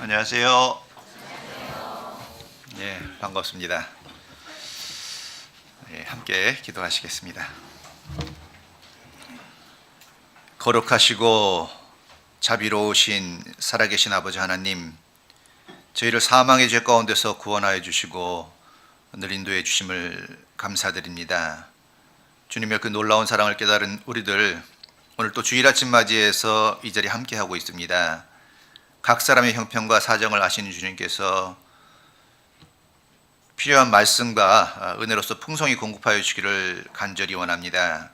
안녕하세요. 반갑습니다. 함께 기도하시겠습니다. 거룩하시고 자비로우신 살아계신 아버지 하나님, 저희를 사망의 죄 가운데서 구원하여 주시고 늘 인도해 주심을 감사드립니다. 주님의 그 놀라운 사랑을 깨달은 우리들, 오늘 또 주일 아침 맞이해서 이 자리에 함께하고 있습니다. 각 사람의 형편과 사정을 아시는 주님께서 필요한 말씀과 은혜로서 풍성히 공급하여 주시기를 간절히 원합니다.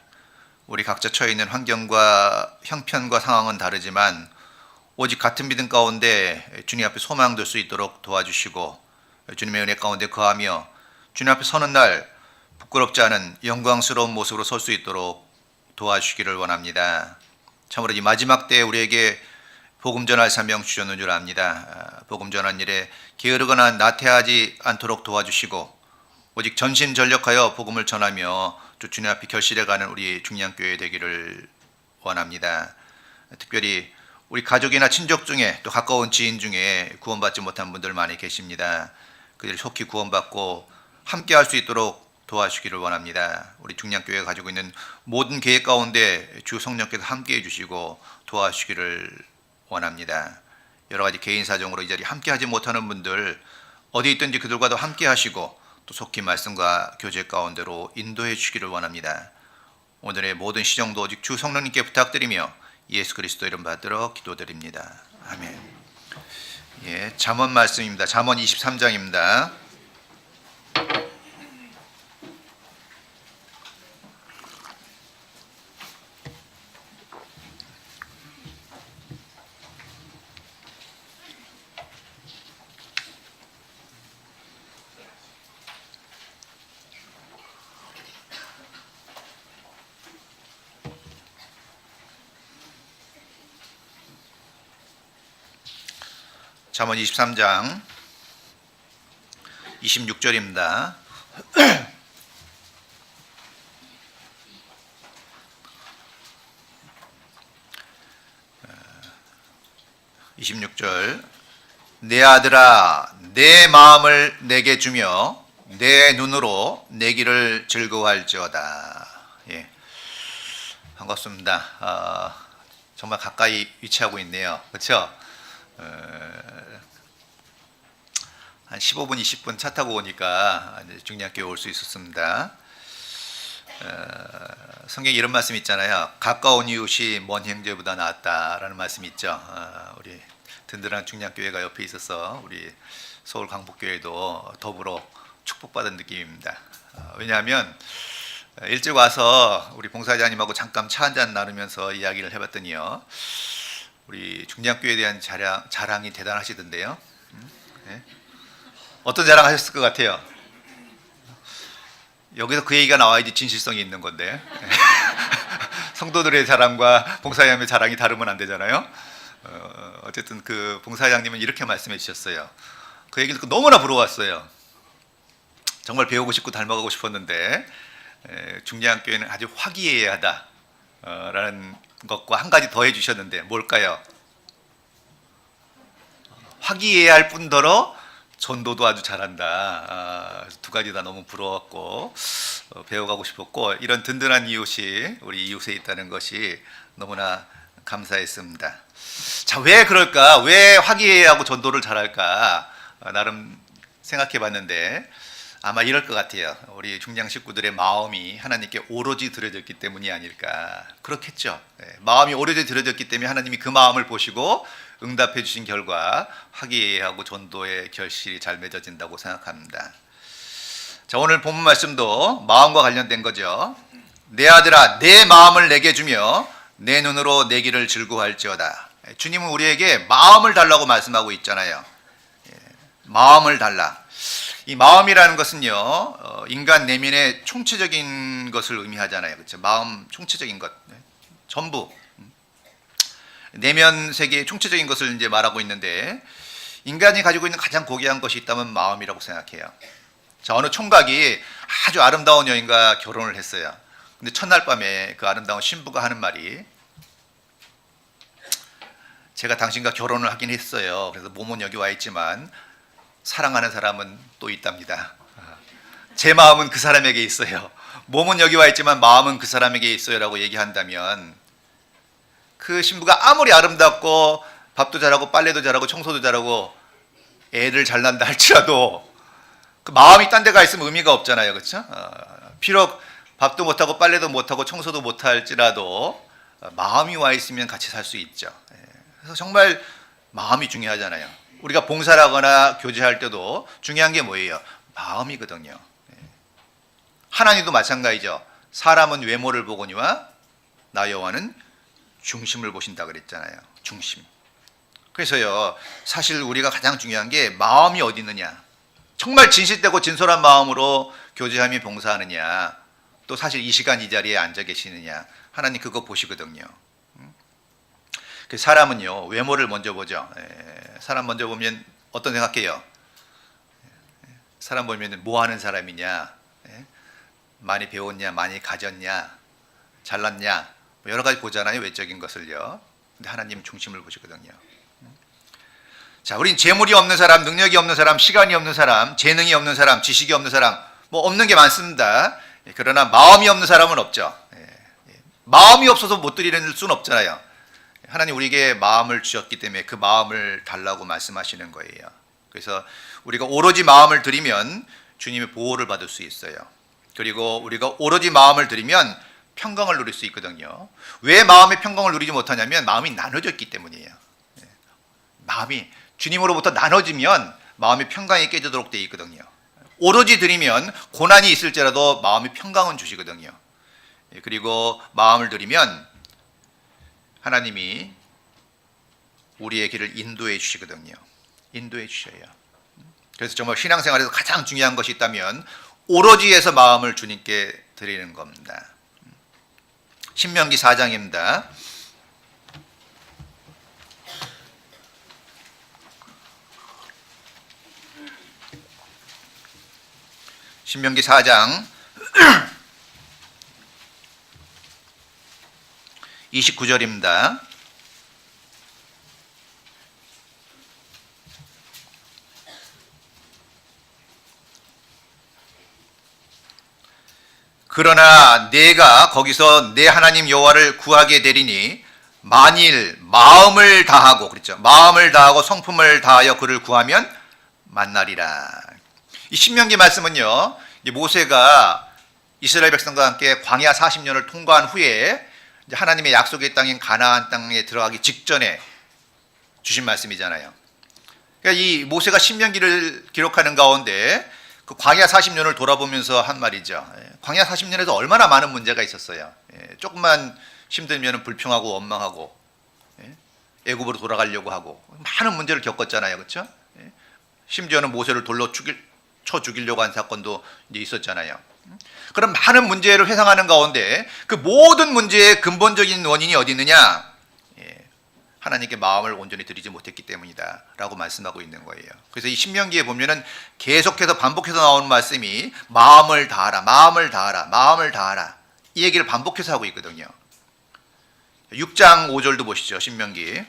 우리 각자 처해 있는 환경과 형편과 상황은 다르지만 오직 같은 믿음 가운데 주님 앞에 소망될 수 있도록 도와주시고, 주님의 은혜 가운데 거하며 주님 앞에 서는 날 부끄럽지 않은 영광스러운 모습으로 설 수 있도록 도와주시기를 원합니다. 참으로 이 마지막 때에 우리에게 복음 전할 사명 주셨는 줄 압니다. 복음 전한 일에 게으르거나 나태하지 않도록 도와주시고, 오직 전심전력하여 복음을 전하며 주님 앞에 결실해가는 우리 중량교회 되기를 원합니다. 특별히 우리 가족이나 친족 중에 또 가까운 지인 중에 구원받지 못한 분들 많이 계십니다. 그들이 속히 구원받고 함께 할 수 있도록 도와주시기를 원합니다. 우리 중량교회가 가지고 있는 모든 계획 가운데 주 성령께서 함께 해주시고 도와주시기를 원합니다. 여러 가지 개인 사정으로 이 자리에 함께 하지 못하는 분들, 어디 있든지 그들과도 함께 하시고 또 속히 말씀과 교제 가운데로 인도해 주시기를 원합니다. 오늘의 모든 시정도 오직 주 성령님께 부탁드리며 예수 그리스도 이름 받들어 기도드립니다. 아멘. 잠언 말씀입니다. 잠언 23장입니다. 잠언 23장 26절입니다. 26절, 내 아들아 내 마음을 내게 주며 내 눈으로 내 길을 즐거워할지어다. 반갑습니다. 정말 가까이 위치하고 있네요. 그렇죠? 한 15분, 20분 차 타고 오니까 중량교회 올 수 있었습니다. 성경에 이런 말씀 있잖아요. 가까운 이웃이 먼 형제보다 낫다라는 말씀이 있죠. 우리 든든한 중량교회가 옆에 있어서 우리 서울 강북교회도 더불어 축복받은 느낌입니다. 왜냐하면 일찍 와서 우리 봉사자님하고 잠깐 차 한잔 나누면서 이야기를 해봤더니요, 우리 중량교회에 대한 자랑이 대단하시던데요. 어떤 자랑 하셨을 것 같아요? 여기서 그 얘기가 나와야지 진실성이 있는 건데 성도들의 자랑과 봉사장님의 자랑이 다르면 안 되잖아요. 어쨌든 그 봉사장님은 이렇게 말씀해 주셨어요. 그 얘기를 듣고 너무나 부러웠어요. 정말 배우고 싶고 닮아가고 싶었는데 중량교회는 아주 화기애애하다 라는 것과 한 가지 더 해주셨는데 뭘까요? 화기애애할 뿐더러 전도도 아주 잘한다. 두 가지 다 너무 부러웠고 배워가고 싶었고, 이런 든든한 이웃이 우리 이웃에 있다는 것이 너무나 감사했습니다. 자, 왜 그럴까? 왜 화기애애하고 전도를 잘할까? 나름 생각해봤는데 아마 이럴 것 같아요. 우리 중량 식구들의 마음이 하나님께 오로지 드려졌기 때문이 아닐까. 그렇겠죠. 마음이 오로지 드려졌기 때문에 하나님이 그 마음을 보시고 응답해 주신 결과 화기애애하고 전도의 결실이 잘 맺어진다고 생각합니다. 자, 오늘 본문 말씀도 마음과 관련된 거죠. 내 아들아 내 마음을 내게 주며 내 눈으로 내 길을 즐거워할지어다. 주님은 우리에게 마음을 달라고 말씀하고 있잖아요. 마음을 달라. 이 마음이라는 것은요, 인간 내면의 총체적인 것을 의미하잖아요. 그렇죠? 마음, 총체적인 것, 전부 내면 세계의 총체적인 것을 이제 말하고 있는데, 인간이 가지고 있는 가장 고귀한 것이 있다면 마음이라고 생각해요. 자, 어느 총각이 아주 아름다운 여인과 결혼을 했어요. 근데 첫날 밤에 그 아름다운 신부가 하는 말이, 제가 당신과 결혼을 하긴 했어요. 그래서 몸은 여기 와 있지만 사랑하는 사람은 또 있답니다. 제 마음은 그 사람에게 있어요. 몸은 여기 와 있지만 마음은 그 사람에게 있어요 라고 얘기한다면 그 신부가 아무리 아름답고 밥도 잘하고 빨래도 잘하고 청소도 잘하고 애를 잘 낳는다 할지라도 그 마음이 딴 데 가 있으면 의미가 없잖아요. 그렇죠? 비록 밥도 못하고 빨래도 못하고 청소도 못할지라도 마음이 와 있으면 같이 살 수 있죠. 그래서 정말 마음이 중요하잖아요. 우리가 봉사를 하거나 교제할 때도 중요한 게 뭐예요? 마음이거든요. 하나님도 마찬가지죠. 사람은 외모를 보거니와 나 여호와는 중심을 보신다 그랬잖아요. 중심. 그래서요, 사실 우리가 가장 중요한 게 마음이 어디 있느냐. 정말 진실되고 진솔한 마음으로 교제하며 봉사하느냐. 또 사실 이 시간 이 자리에 앉아 계시느냐. 하나님 그거 보시거든요. 그 사람은요, 외모를 먼저 보죠. 사람 먼저 보면 어떤 생각해요? 사람 보면 뭐 하는 사람이냐, 많이 배웠냐, 많이 가졌냐, 잘났냐, 여러 가지 보잖아요, 외적인 것을요. 근데 하나님 중심을 보시거든요. 자, 우린 재물이 없는 사람, 능력이 없는 사람, 시간이 없는 사람, 재능이 없는 사람, 지식이 없는 사람, 뭐 없는 게 많습니다. 그러나 마음이 없는 사람은 없죠. 마음이 없어서 못 드리는 수는 없잖아요. 하나님 우리에게 마음을 주셨기 때문에 그 마음을 달라고 말씀하시는 거예요. 그래서 우리가 오로지 마음을 드리면 주님의 보호를 받을 수 있어요. 그리고 우리가 오로지 마음을 드리면 평강을 누릴 수 있거든요. 왜 마음의 평강을 누리지 못하냐면 마음이 나눠졌기 때문이에요. 마음이 주님으로부터 나눠지면 마음의 평강이 깨지도록 되어 있거든요. 오로지 드리면 고난이 있을지라도 마음의 평강은 주시거든요. 그리고 마음을 드리면 하나님이 우리의 길을 인도해 주시거든요. 인도해 주셔요. 그래서 정말 신앙생활에서 가장 중요한 것이 있다면 오로지에서 마음을 주님께 드리는 겁니다. 신명기 4장입니다. 신명기 4장 29절입니다. 그러나 내가 거기서 내 하나님 여호와를 구하게 되리니 만일 마음을 다하고, 그랬죠. 마음을 다하고 성품을 다하여 그를 구하면 만나리라. 이 신명기 말씀은요, 모세가 이스라엘 백성과 함께 광야 40년을 통과한 후에 하나님의 약속의 땅인 가나안 땅에 들어가기 직전에 주신 말씀이잖아요. 그러니까 이 모세가 신명기를 기록하는 가운데 그 광야 40년을 돌아보면서 한 말이죠. 광야 40년에서 얼마나 많은 문제가 있었어요. 조금만 힘들면 불평하고 원망하고 애굽으로 돌아가려고 하고 많은 문제를 겪었잖아요. 그렇죠? 심지어는 모세를 돌로 쳐 죽이려고 한 사건도 이제 있었잖아요. 그런 많은 문제를 회상하는 가운데 그 모든 문제의 근본적인 원인이 어디 있느냐? 하나님께 마음을 온전히 드리지 못했기 때문이다 라고 말씀하고 있는 거예요. 그래서 이 신명기에 보면은 계속해서 반복해서 나오는 말씀이 마음을 다하라, 마음을 다하라, 마음을 다하라, 이 얘기를 반복해서 하고 있거든요. 6장 5절도 보시죠. 신명기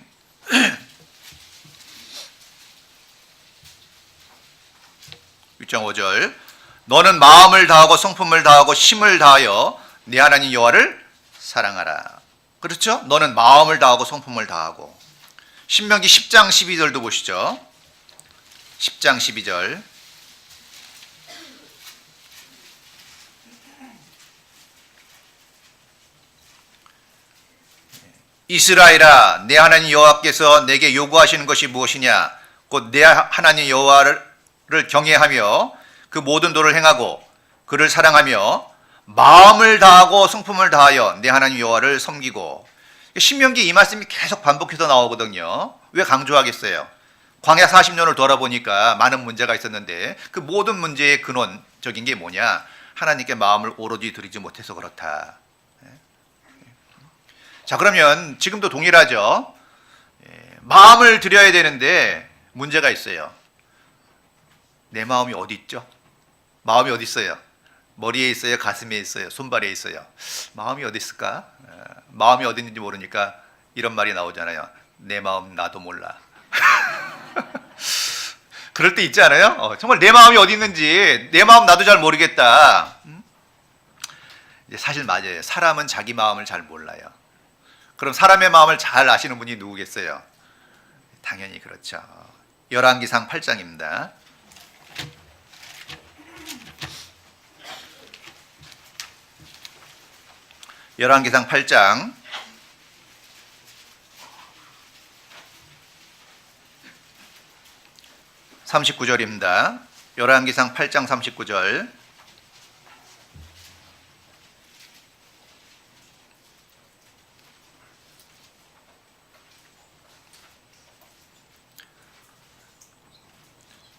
6장 5절, 너는 마음을 다하고 성품을 다하고 힘을 다하여 네 하나님 여호와를 사랑하라. 그렇죠? 너는 마음을 다하고 성품을 다하고. 신명기 10장 12절도 보시죠. 10장 12절. 이스라엘아, 내 하나님 여호와께서 내게 요구하시는 것이 무엇이냐? 곧 내 하나님 여호와를 경외하며 그 모든 도를 행하고 그를 사랑하며 마음을 다하고 성품을 다하여 내 하나님 여호와를 섬기고. 신명기 이 말씀이 계속 반복해서 나오거든요. 왜 강조하겠어요? 광야 40년을 돌아보니까 많은 문제가 있었는데 그 모든 문제의 근원적인 게 뭐냐? 하나님께 마음을 오로지 드리지 못해서 그렇다. 자, 그러면 지금도 동일하죠. 마음을 드려야 되는데 문제가 있어요. 내 마음이 어디 있죠? 마음이 어디 있어요? 머리에 있어요? 가슴에 있어요? 손발에 있어요? 마음이 어디 있을까? 마음이 어디 있는지 모르니까 이런 말이 나오잖아요. 내 마음 나도 몰라. 그럴 때 있지 않아요? 정말 내 마음이 어디 있는지 내 마음 나도 잘 모르겠다. 사실 맞아요. 사람은 자기 마음을 잘 몰라요. 그럼 사람의 마음을 잘 아시는 분이 누구겠어요? 당연히 그렇죠. 열왕기상 8장입니다. 열왕기상 8장 39절입니다. 열왕기상 8장 39절.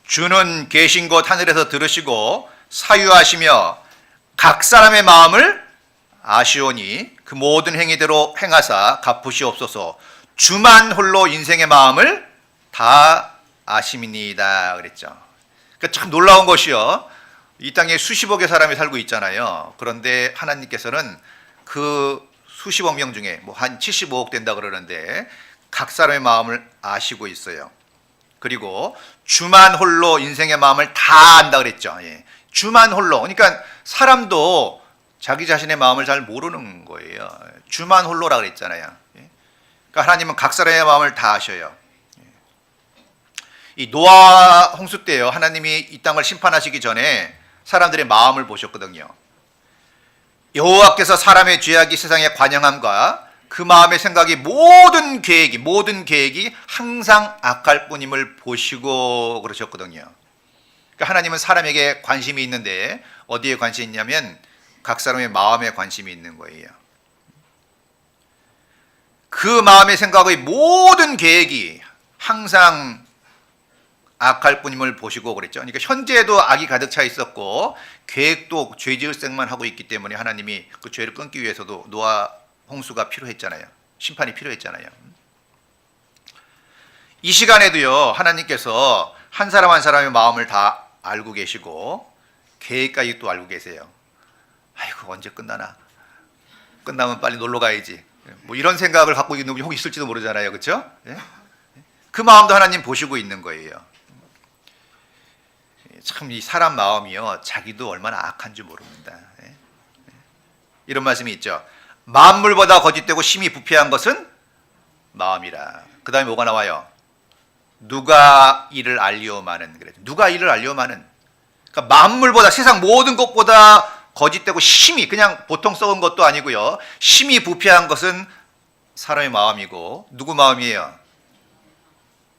주는 계신 곳 하늘에서 들으시고 사유하시며 각 사람의 마음을 아시오니 그 모든 행위대로 행하사 갚으시옵소서. 주만 홀로 인생의 마음을 다 아심이니이다 그랬죠. 그러니까 참 놀라운 것이요. 이 땅에 수십억의 사람이 살고 있잖아요. 그런데 하나님께서는 그 수십억 명 중에 뭐 한 75억 된다 그러는데 각 사람의 마음을 아시고 있어요. 그리고 주만 홀로 인생의 마음을 다 안다 그랬죠. 예. 주만 홀로. 그러니까 사람도 자기 자신의 마음을 잘 모르는 거예요. 주만 홀로라 그랬잖아요. 예. 그러니까 하나님은 각 사람의 마음을 다 아셔요. 예. 이 노아 홍수 때요. 하나님이 이 땅을 심판하시기 전에 사람들의 마음을 보셨거든요. 여호와께서 사람의 죄악이 세상에 관영함과 그 마음의 생각이 모든 계획이 항상 악할 뿐임을 보시고 그러셨거든요. 그러니까 하나님은 사람에게 관심이 있는데 어디에 관심이 있냐면 각 사람의 마음에 관심이 있는 거예요. 그 마음의 생각의 모든 계획이 항상 악할 뿐임을 보시고 그랬죠. 그러니까 현재에도 악이 가득 차 있었고 계획도 죄 지을 생만 하고 있기 때문에 하나님이 그 죄를 끊기 위해서도 노아 홍수가 필요했잖아요. 심판이 필요했잖아요. 이 시간에도요. 하나님께서 한 사람 한 사람의 마음을 다 알고 계시고 계획까지 또 알고 계세요. 아이고 언제 끝나나. 끝나면 빨리 놀러 가야지. 뭐 이런 생각을 갖고 있는 분이 혹 있을지도 모르잖아요. 그렇죠? 예? 그 마음도 하나님 보시고 있는 거예요. 참 이 사람 마음이요. 자기도 얼마나 악한 줄 모릅니다. 예? 이런 말씀이 있죠. 만물보다 거짓되고 심히 부패한 것은 마음이라. 그 다음에 뭐가 나와요? 누가 이를 알리오마는. 그래. 누가 이를 알리오마는. 그러니까 만물보다 세상 모든 것보다 거짓되고 심히 그냥 보통 썩은 것도 아니고요. 심히 부패한 것은 사람의 마음이고 누구 마음이에요?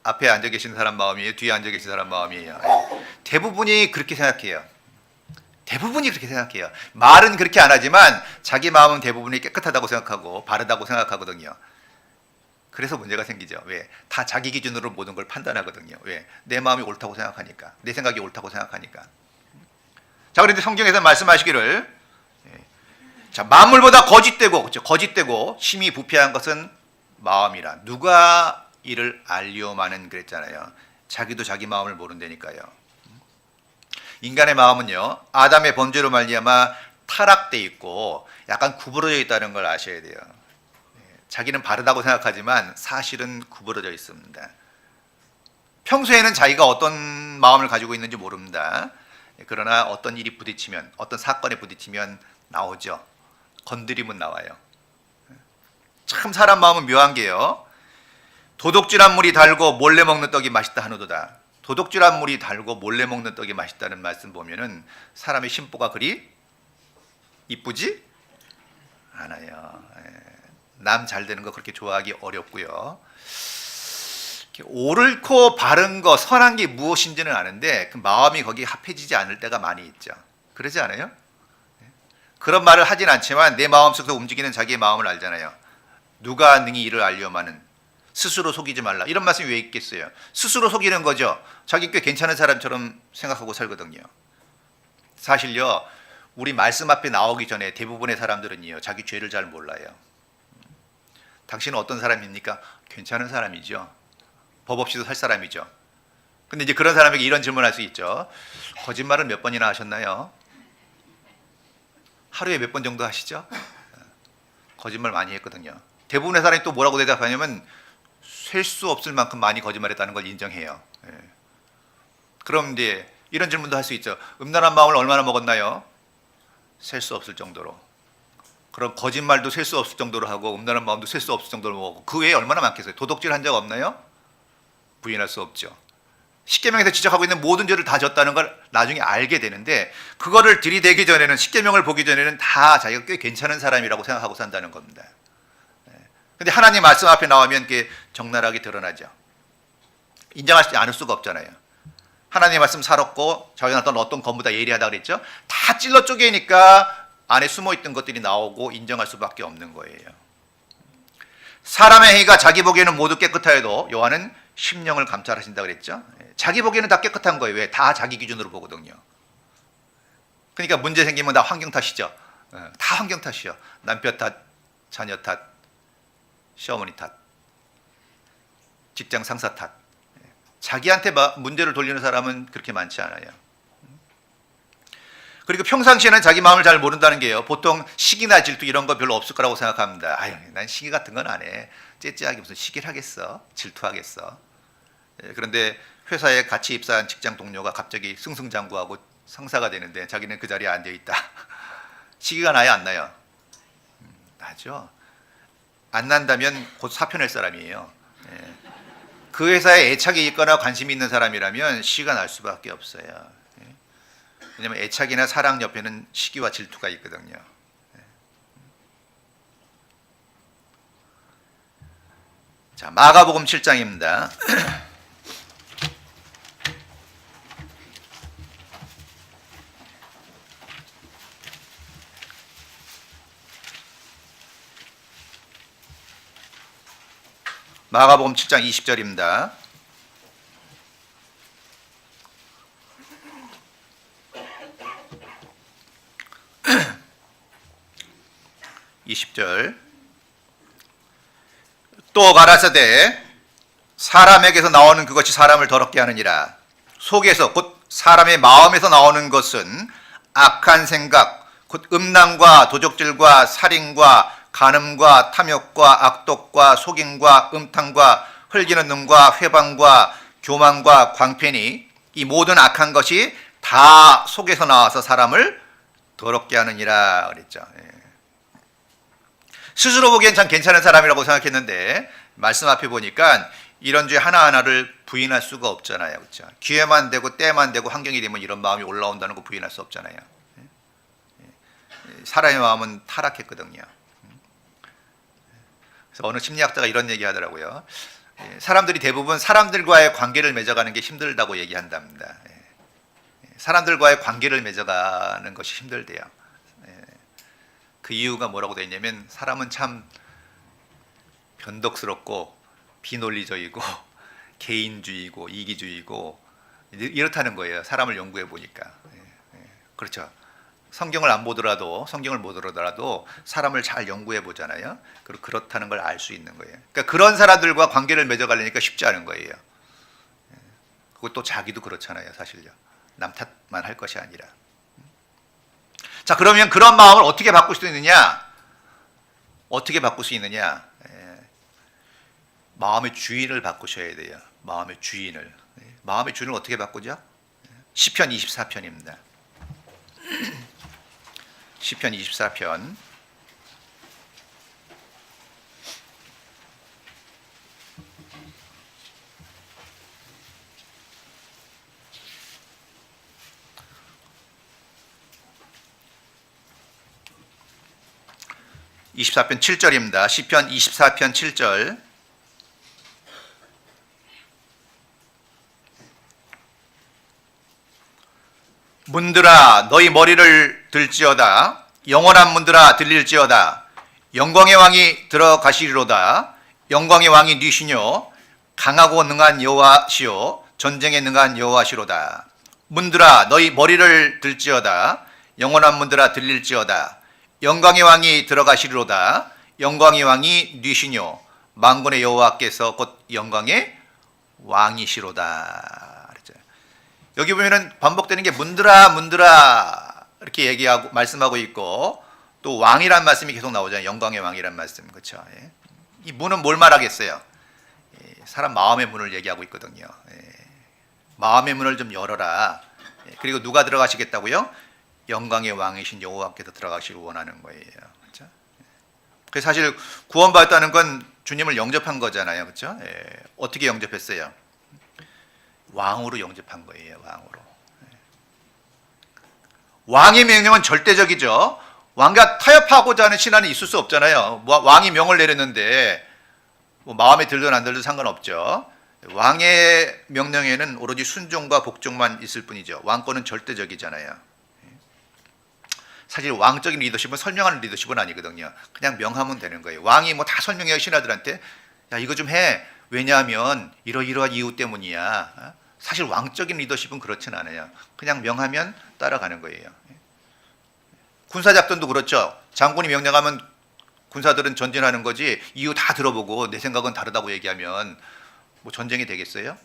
앞에 앉아 계신 사람 마음이에요? 뒤에 앉아 계신 사람 마음이에요? 대부분이 그렇게 생각해요. 대부분이 그렇게 생각해요. 말은 그렇게 안 하지만 자기 마음은 대부분이 깨끗하다고 생각하고 바르다고 생각하거든요. 그래서 문제가 생기죠. 왜? 다 자기 기준으로 모든 걸 판단하거든요. 왜? 내 마음이 옳다고 생각하니까. 내 생각이 옳다고 생각하니까. 자, 그런데 성경에서 말씀하시기를 자, 만물보다 거짓되고 그렇죠? 거짓되고 심히 부패한 것은 마음이라. 누가 이를 알리오마는 그랬잖아요. 자기도 자기 마음을 모른다니까요. 인간의 마음은요. 아담의 범죄로 말미암아 타락돼 있고 약간 구부러져 있다는 걸 아셔야 돼요. 자기는 바르다고 생각하지만 사실은 구부러져 있습니다. 평소에는 자기가 어떤 마음을 가지고 있는지 모릅니다. 그러나 어떤 일이 부딪히면 어떤 사건에 부딪히면 나오죠. 건드리면 나와요. 참 사람 마음은 묘한 게요. 도둑질한 물이 달고 몰래 먹는 떡이 맛있다 하노도다. 도둑질한 물이 달고 몰래 먹는 떡이 맛있다는 말씀 보면은 사람의 심보가 그리 이쁘지 않아요. 남 잘 되는 거 그렇게 좋아하기 어렵고요. 옳고 바른 거 선한 게 무엇인지는 아는데 그 마음이 거기에 합해지지 않을 때가 많이 있죠. 그러지 않아요? 그런 말을 하진 않지만 내 마음속에서 움직이는 자기의 마음을 알잖아요. 누가 능히 이를 알려마는. 스스로 속이지 말라. 이런 말씀이 왜 있겠어요? 스스로 속이는 거죠. 자기 꽤 괜찮은 사람처럼 생각하고 살거든요. 사실요. 우리 말씀 앞에 나오기 전에 대부분의 사람들은요. 자기 죄를 잘 몰라요. 당신은 어떤 사람입니까? 괜찮은 사람이죠. 법 없이도 살 사람이죠. 근데 이제 그런 사람에게 이런 질문을 할 수 있죠. 거짓말은 몇 번이나 하셨나요? 하루에 몇 번 정도 하시죠? 거짓말 많이 했거든요. 대부분의 사람이 또 뭐라고 대답하냐면 셀 수 없을 만큼 많이 거짓말했다는 걸 인정해요. 예. 그럼 이제 이런 질문도 할 수 있죠. 음란한 마음을 얼마나 먹었나요? 셀 수 없을 정도로. 그럼 거짓말도 셀 수 없을 정도로 하고 음란한 마음도 셀 수 없을 정도로 먹고 그 외에 얼마나 많겠어요? 도덕질 한 적 없나요? 부인할 수 없죠. 십계명에서 지적하고 있는 모든 죄를 다 졌다는 걸 나중에 알게 되는데 그거를 들이대기 전에는 십계명을 보기 전에는 다 자기가 꽤 괜찮은 사람이라고 생각하고 산다는 겁니다. 근데 하나님 말씀 앞에 나오면 그게 적나라하게 드러나죠. 인정하지 않을 수가 없잖아요. 하나님 말씀 살았고 자기가 어떤 것보다 예리하다 그랬죠. 다 찔러 쪼개니까 안에 숨어있던 것들이 나오고 인정할 수밖에 없는 거예요. 사람의 행위가 자기 보기에는 모두 깨끗하여도 여호와는 심령을 감찰하신다 그랬죠. 자기 보기에는 다 깨끗한 거예요. 왜? 다 자기 기준으로 보거든요. 그러니까 문제 생기면 다 환경 탓이죠. 다 환경 탓이요. 남편 탓, 자녀 탓, 시어머니 탓, 직장 상사 탓. 자기한테 문제를 돌리는 사람은 그렇게 많지 않아요. 그리고 평상시에는 자기 마음을 잘 모른다는 게요. 보통 시기나 질투 이런 거 별로 없을 거라고 생각합니다. 아유, 난 시기 같은 건 안 해. 째째하게 무슨 시기를 하겠어? 질투하겠어? 그런데 회사에 같이 입사한 직장 동료가 갑자기 승승장구하고 상사가 되는데 자기는 그 자리에 앉아 있다. 시기가 나요, 안 나요? 나죠. 안 난다면 곧 사표 낼 사람이에요. 그 회사에 애착이 있거나 관심이 있는 사람이라면 시기가 날 수밖에 없어요. 왜냐하면 애착이나 사랑 옆에는 시기와 질투가 있거든요. 자, 마가복음 7장입니다. 마가복음 7장 20절입니다. 또 가라사대 사람에게서 나오는 그것이 사람을 더럽게 하느니라. 속에서 곧 사람의 마음에서 나오는 것은 악한 생각, 곧 음란과 도적질과 살인과 간음과 탐욕과 악독과 속임과 음탕과 흘기는 눈과 회방과 교만과 광패니 이 모든 악한 것이 다 속에서 나와서 사람을 더럽게 하느니라 그랬죠. 스스로 보기엔 참 괜찮은 사람이라고 생각했는데 말씀 앞에 보니까 이런 죄 하나하나를 부인할 수가 없잖아요. 그렇죠? 기회만 되고 때만 되고 환경이 되면 이런 마음이 올라온다는 거 부인할 수 없잖아요. 사람의 마음은 타락했거든요. 그래서 어느 심리학자가 이런 얘기 하더라고요. 사람들이 대부분 사람들과의 관계를 맺어가는 게 힘들다고 얘기한답니다. 사람들과의 관계를 맺어가는 것이 힘들대요. 그 이유가 뭐라고 되어 있냐면 사람은 참 변덕스럽고 비논리적이고 개인주의고 이기주의고 이렇다는 거예요. 사람을 연구해 보니까. 그렇죠. 성경을 못 보더라도 사람을 잘 연구해 보잖아요. 그리고 그렇다는 걸 알 수 있는 거예요. 그러니까 그런 사람들과 관계를 맺어가려니까 쉽지 않은 거예요. 그것도 자기도 그렇잖아요, 사실요. 남 탓만 할 것이 아니라. 자, 그러면 그런 마음을 어떻게 바꿀 수 있느냐? 어떻게 바꿀 수 있느냐? 마음의 주인을 바꾸셔야 돼요. 마음의 주인을. 마음의 주인을 어떻게 바꾸죠? 시편 24편입니다. 시편 24편. (24편) 7절입니다. 시편 24편 7절. 문들아 너희 머리를 들지어다. 영원한 문들아 들릴지어다. 영광의 왕이 들어가시리로다. 영광의 왕이 니시뇨. 강하고 능한 여호와시요 전쟁에 능한 여호와시로다. 문들아 너희 머리를 들지어다. 영원한 문들아 들릴지어다. 영광의 왕이 들어가시리로다. 영광의 왕이 니시뇨. 만군의 여호와께서 곧 영광의 왕이시로다. 여기 보면은 반복되는 게 문들아 문들아 이렇게 얘기하고 말씀하고 있고 또 왕이란 말씀이 계속 나오잖아요. 영광의 왕이란 말씀. 그렇죠? 이 문은 뭘 말하겠어요? 사람 마음의 문을 얘기하고 있거든요. 마음의 문을 좀 열어라. 그리고 누가 들어가시겠다고요? 영광의 왕이신 여호와께서 들어가시길 원하는 거예요. 그렇죠? 그래서 사실 구원받았다는 건 주님을 영접한 거잖아요. 그렇죠? 어떻게 영접했어요? 왕으로 영접한 거예요. 왕으로. 왕의 명령은 절대적이죠. 왕과 타협하고자 하는 신하는 있을 수 없잖아요. 왕이 명을 내렸는데 뭐 마음에 들든 안 들든 상관없죠. 왕의 명령에는 오로지 순종과 복종만 있을 뿐이죠. 왕권은 절대적이잖아요. 사실 왕적인 리더십은 설명하는 리더십은 아니거든요. 그냥 명하면 되는 거예요. 왕이 뭐 다 설명해요. 신하들한테. 야, 이거 좀 해. 왜냐하면 이러이러한 이유 때문이야. 사실 왕적인 리더십은 그렇진 않아요. 그냥 명하면 따라가는 거예요. 군사작전도 그렇죠. 장군이 명령하면 군사들은 전진하는 거지, 이유 다 들어보고 내 생각은 다르다고 얘기하면 뭐 전쟁이 되겠어요?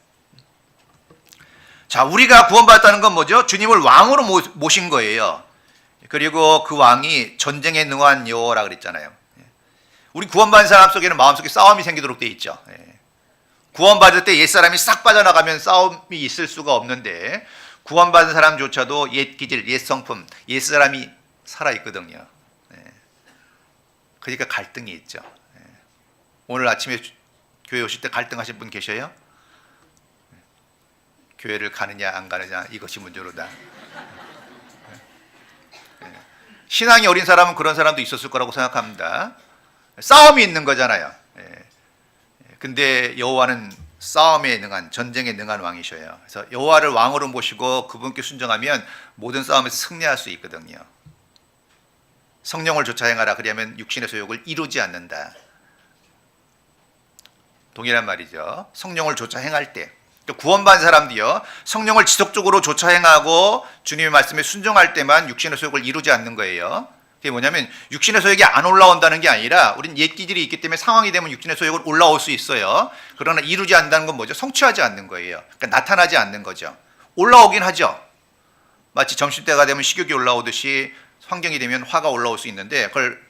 자, 우리가 구원받았다는 건 뭐죠? 주님을 왕으로 모신 거예요. 그리고 그 왕이 전쟁에 능한 여호와라 그랬잖아요. 우리 구원받은 사람 속에는 마음속에 싸움이 생기도록 돼 있죠. 구원받을 때 옛사람이 싹 빠져나가면 싸움이 있을 수가 없는데, 구원받은 사람조차도 옛 기질, 옛 성품, 옛사람이 살아있거든요. 그러니까 갈등이 있죠. 오늘 아침에 교회 오실 때 갈등하신 분 계셔요? 교회를 가느냐 안 가느냐 이것이 문제로다. 신앙이 어린 사람은 그런 사람도 있었을 거라고 생각합니다. 싸움이 있는 거잖아요. 근데 여호와는 싸움에 능한, 전쟁에 능한 왕이셔요. 그래서 여호와를 왕으로 모시고 그분께 순종하면 모든 싸움에서 승리할 수 있거든요. 성령을 좇아 행하라. 그리하면 육신의 소욕을 이루지 않는다. 동일한 말이죠. 성령을 좇아 행할 때, 구원받은 사람도요, 성령을 지속적으로 좇아 행하고 주님의 말씀에 순종할 때만 육신의 소욕을 이루지 않는 거예요. 그게 뭐냐면 육신의 소욕이 안 올라온다는 게 아니라, 우린 옛 기질이 있기 때문에 상황이 되면 육신의 소욕은 올라올 수 있어요. 그러나 이루지 않는다는 건 뭐죠? 성취하지 않는 거예요. 그러니까 나타나지 않는 거죠. 올라오긴 하죠. 마치 점심때가 되면 식욕이 올라오듯이 환경이 되면 화가 올라올 수 있는데, 그걸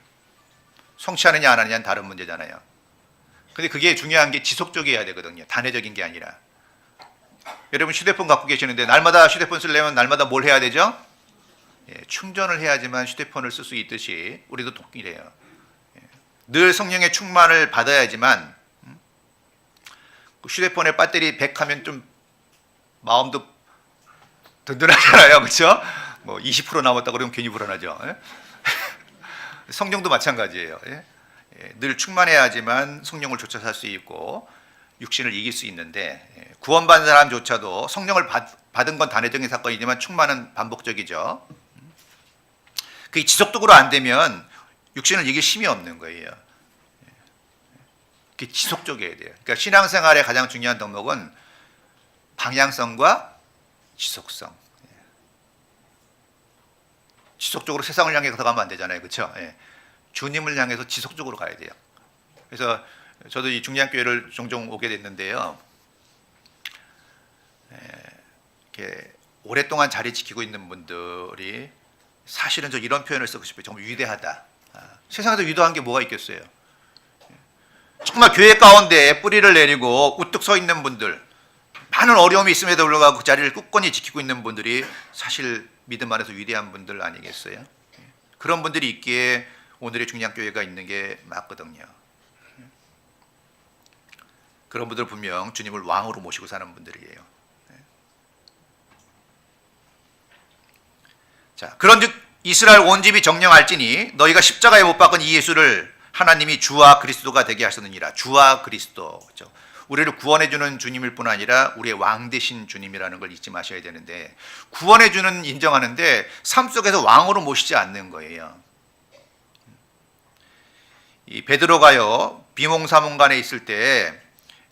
성취하느냐 안 하느냐는 다른 문제잖아요. 근데 그게 중요한 게 지속적이어야 되거든요. 단회적인 게 아니라. 여러분 휴대폰 갖고 계시는데 날마다 휴대폰 쓰려면 날마다 뭘 해야 되죠? 충전을 해야지만 휴대폰을 쓸 수 있듯이 우리도 동일해요. 늘 성령의 충만을 받아야지만, 휴대폰의 배터리 100 하면 좀 마음도 든든하잖아요. 그렇죠? 뭐 20% 남았다 그러면 괜히 불안하죠. 성령도 마찬가지예요. 늘 충만해야지만 성령을 좇아 살 수 있고 육신을 이길 수 있는데, 구원받은 사람조차도 성령을 받은 건 단회적인 사건이지만 충만은 반복적이죠. 그게 지속적으로 안 되면 육신을 이길 힘이 없는 거예요. 그게 지속적이어야 돼요. 그러니까 신앙생활의 가장 중요한 덕목은 방향성과 지속성. 지속적으로 세상을 향해 가면 안 되잖아요. 그렇죠? 주님을 향해서 지속적으로 가야 돼요. 그래서 저도 이 중량교회를 종종 오게 됐는데요. 이렇게 오랫동안 자리 지키고 있는 분들이, 사실은 저 이런 표현을 쓰고 싶어요. 정말 위대하다. 세상에서 위대한 게 뭐가 있겠어요? 정말 교회 가운데 뿌리를 내리고 우뚝 서 있는 분들, 많은 어려움이 있음에도 불구하고 그 자리를 굳건히 지키고 있는 분들이 사실 믿음 안에서 위대한 분들 아니겠어요? 그런 분들이 있기에 오늘의 중량교회가 있는 게 맞거든요. 그런 분들 분명 주님을 왕으로 모시고 사는 분들이에요. 자, 그런즉 이스라엘 온 집이 정령할지니 너희가 십자가에 못 박은 이 예수를 하나님이 주와 그리스도가 되게 하셨느니라. 주와 그리스도. 그렇죠? 우리를 구원해주는 주님일 뿐 아니라 우리의 왕 되신 주님이라는 걸 잊지 마셔야 되는데, 구원해주는 인정하는데 삶 속에서 왕으로 모시지 않는 거예요. 이 베드로가요, 비몽사몽간에 있을 때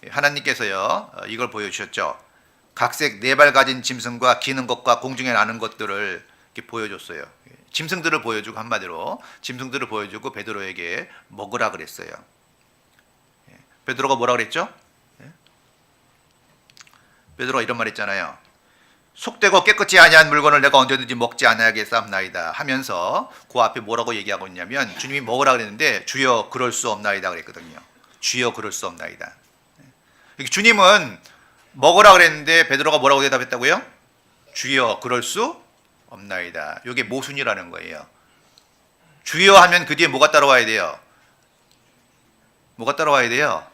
하나님께서요 이걸 보여주셨죠. 각색 4발 가진 짐승과 기는 것과 공중에 나는 것들을 이렇게 보여줬어요. 짐승들을 보여주고, 한마디로 짐승들을 보여주고 베드로에게 먹으라 그랬어요. 베드로가 뭐라 그랬죠? 베드로가 이런 말 했잖아요. 속되고 깨끗이 아니한 물건을 내가 언제든지 먹지 아니하겠사옵나이다 하면서 그 앞에 뭐라고 얘기하고 있냐면, 주님이 먹으라 그랬는데 주여 그럴 수 없나이다 그랬거든요. 주여 그럴 수 없나이다. 주님은 먹으라 그랬는데 베드로가 뭐라고 대답했다고요? 주여 그럴 수 없나이다. 이게 모순이라는 거예요. 주여 하면 그 뒤에 뭐가 따라와야 돼요? 뭐가 따라와야 돼요?